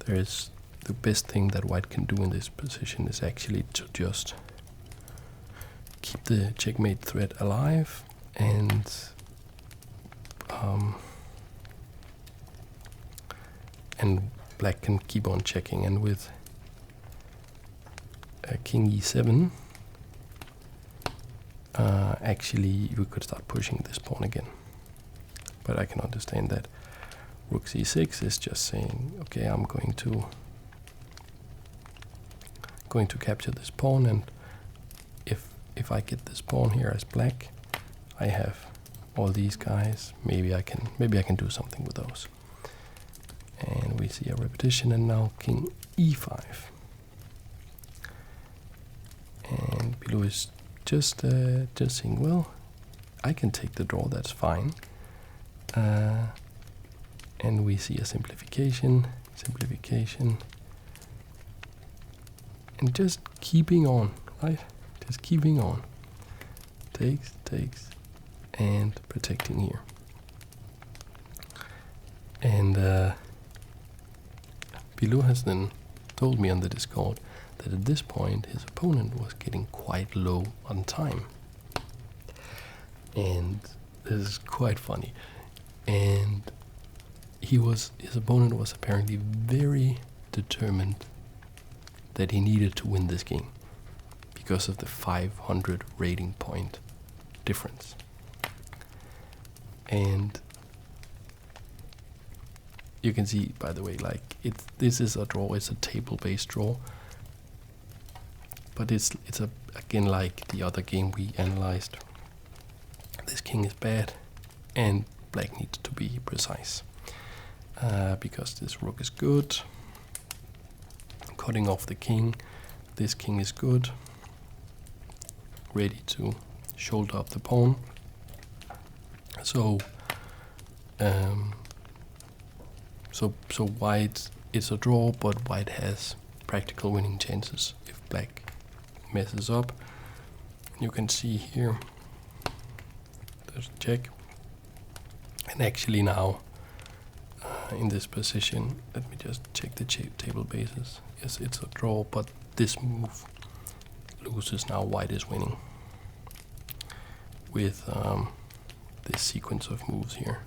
The best thing that white can do in this position is actually to just keep the checkmate threat alive, and black can keep on checking. And with king e7, actually we could start pushing this pawn again. But I can understand that rook c6 is just saying, okay, I'm going to capture this pawn, and if I get this pawn here as black, I have all these guys. Maybe I can do something with those. And we see a repetition, and now king e5. And Bilou is just saying, well, I can take the draw, that's fine. And we see a simplification, and just keeping on, right? Just keeping on. Takes, and protecting here. And Bilou has then told me on the Discord that at this point his opponent was getting quite low on time. And this is quite funny. And his opponent was apparently very determined that he needed to win this game because of the 500 rating point difference. And you can see, by the way, like this is a draw. It's a table-based draw, but it's again like the other game we analyzed. This king is bad, and black needs to be precise because this rook is good. Cutting off the king, this king is good, ready to shoulder up the pawn. So so white is a draw, but white has practical winning chances if black messes up. You can see here, there's a check. And actually now, in this position, let me just check the table bases. Yes, it's a draw, but this move loses now. White is winning with this sequence of moves here.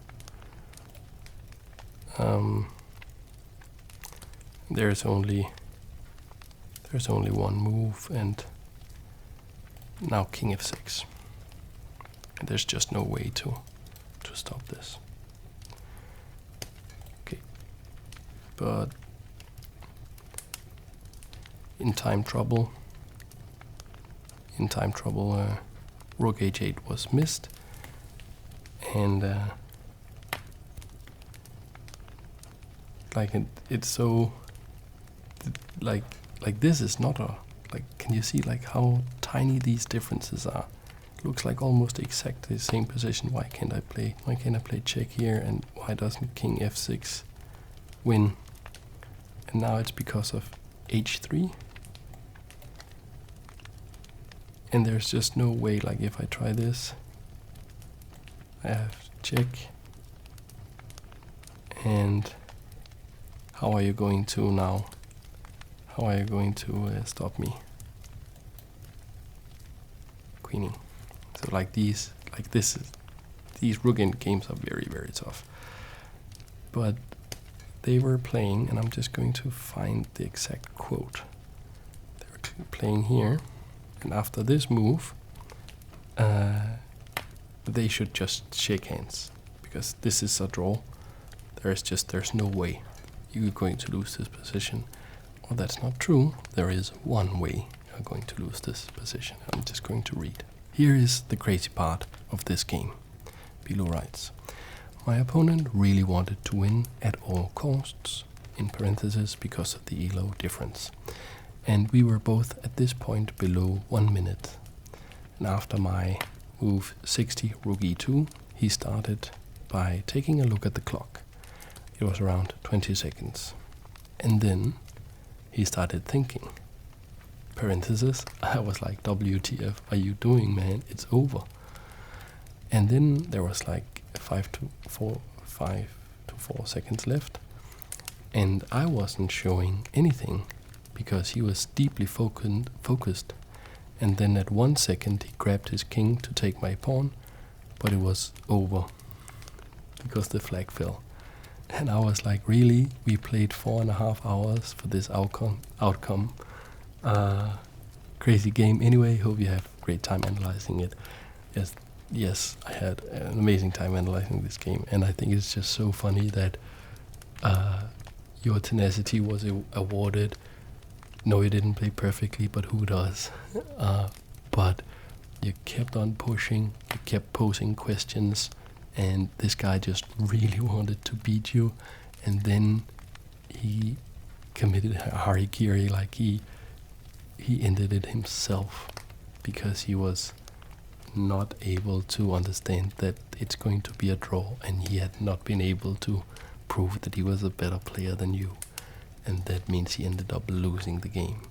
There's only one move, and now king f6. And there's just no way to stop this. Okay, but in time trouble, rook h8 was missed, and it's so like this is not a can you see like how tiny these differences are? It looks like almost exactly the same position. Why can't I play check here, and why doesn't king f6 win? And now it's because of h3. And there's just no way, like if I try this, I have check, and how are you going to now? How are you going to stop me? Queening. So like these rook end games are very, very tough. But they were playing, and I'm just going to find the exact quote. They were playing here, and after this move, they should just shake hands, because this is a draw. There's no way you're going to lose this position. Well, that's not true. There is one way you're going to lose this position. I'm just going to read. Here is the crazy part of this game. Bilo writes, my opponent really wanted to win at all costs, in parentheses because of the elo difference. And we were both at this point below 1 minute. And after my move 60 rook e2, he started by taking a look at the clock. It was around 20 seconds. And then he started thinking. Parenthesis, I was like, WTF, are you doing, man? It's over. And then there was like 5 to 4 seconds left. And I wasn't showing anything because he was deeply focused. And then at 1 second he grabbed his king to take my pawn, but it was over because the flag fell. And I was like, really? We played 4.5 hours for this outcome. Crazy game. Anyway, hope you have a great time analyzing it. Yes, I had an amazing time analyzing this game, and I think it's just so funny that your tenacity was awarded. No, you didn't play perfectly, but who does? But you kept on pushing, you kept posing questions, and this guy just really wanted to beat you, and then he committed harikiri, like he ended it himself because he was not able to understand that it's going to be a draw, and he had not been able to prove that he was a better player than you, and that means he ended up losing the game.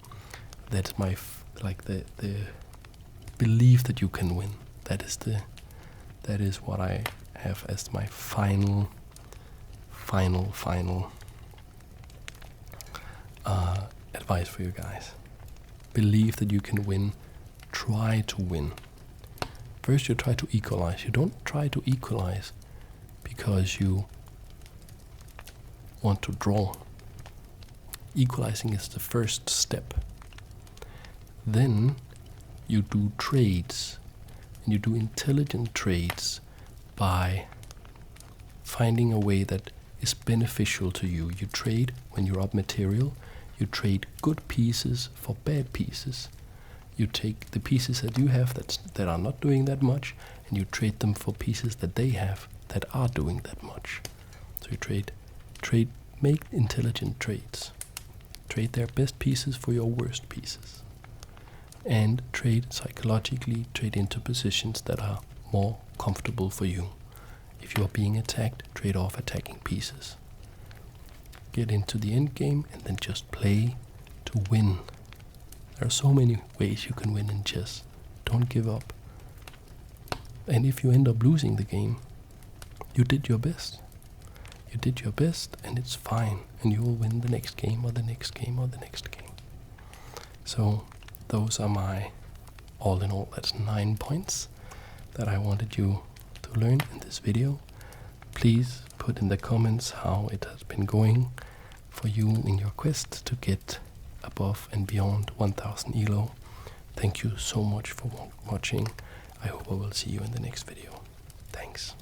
That's my the belief that you can win. That is what I have as my final advice for you guys. Believe that you can win. Try to win. First you try to equalize. You don't try to equalize because you want to draw. Equalizing is the first step. Then you do trades, and you do intelligent trades by finding a way that is beneficial to you. You trade when you're up material. You trade good pieces for bad pieces. You take the pieces that you have that are not doing that much, and you trade them for pieces that they have that are doing that much. So you make intelligent trades. Trade their best pieces for your worst pieces. And trade psychologically, trade into positions that are more comfortable for you. If you are being attacked, trade off attacking pieces. Get into the end game and then just play to win. There are so many ways you can win in chess. Don't give up. And if you end up losing the game, you did your best. You did your best, and it's fine. And you will win the next game, or the next game, or the next game. So those are my, all in all, that's 9 points that I wanted you to learn in this video. Please put in the comments how it has been going for you in your quest to get above and beyond 1000 elo. Thank you so much for watching. I hope I will see you in the next video. Thanks.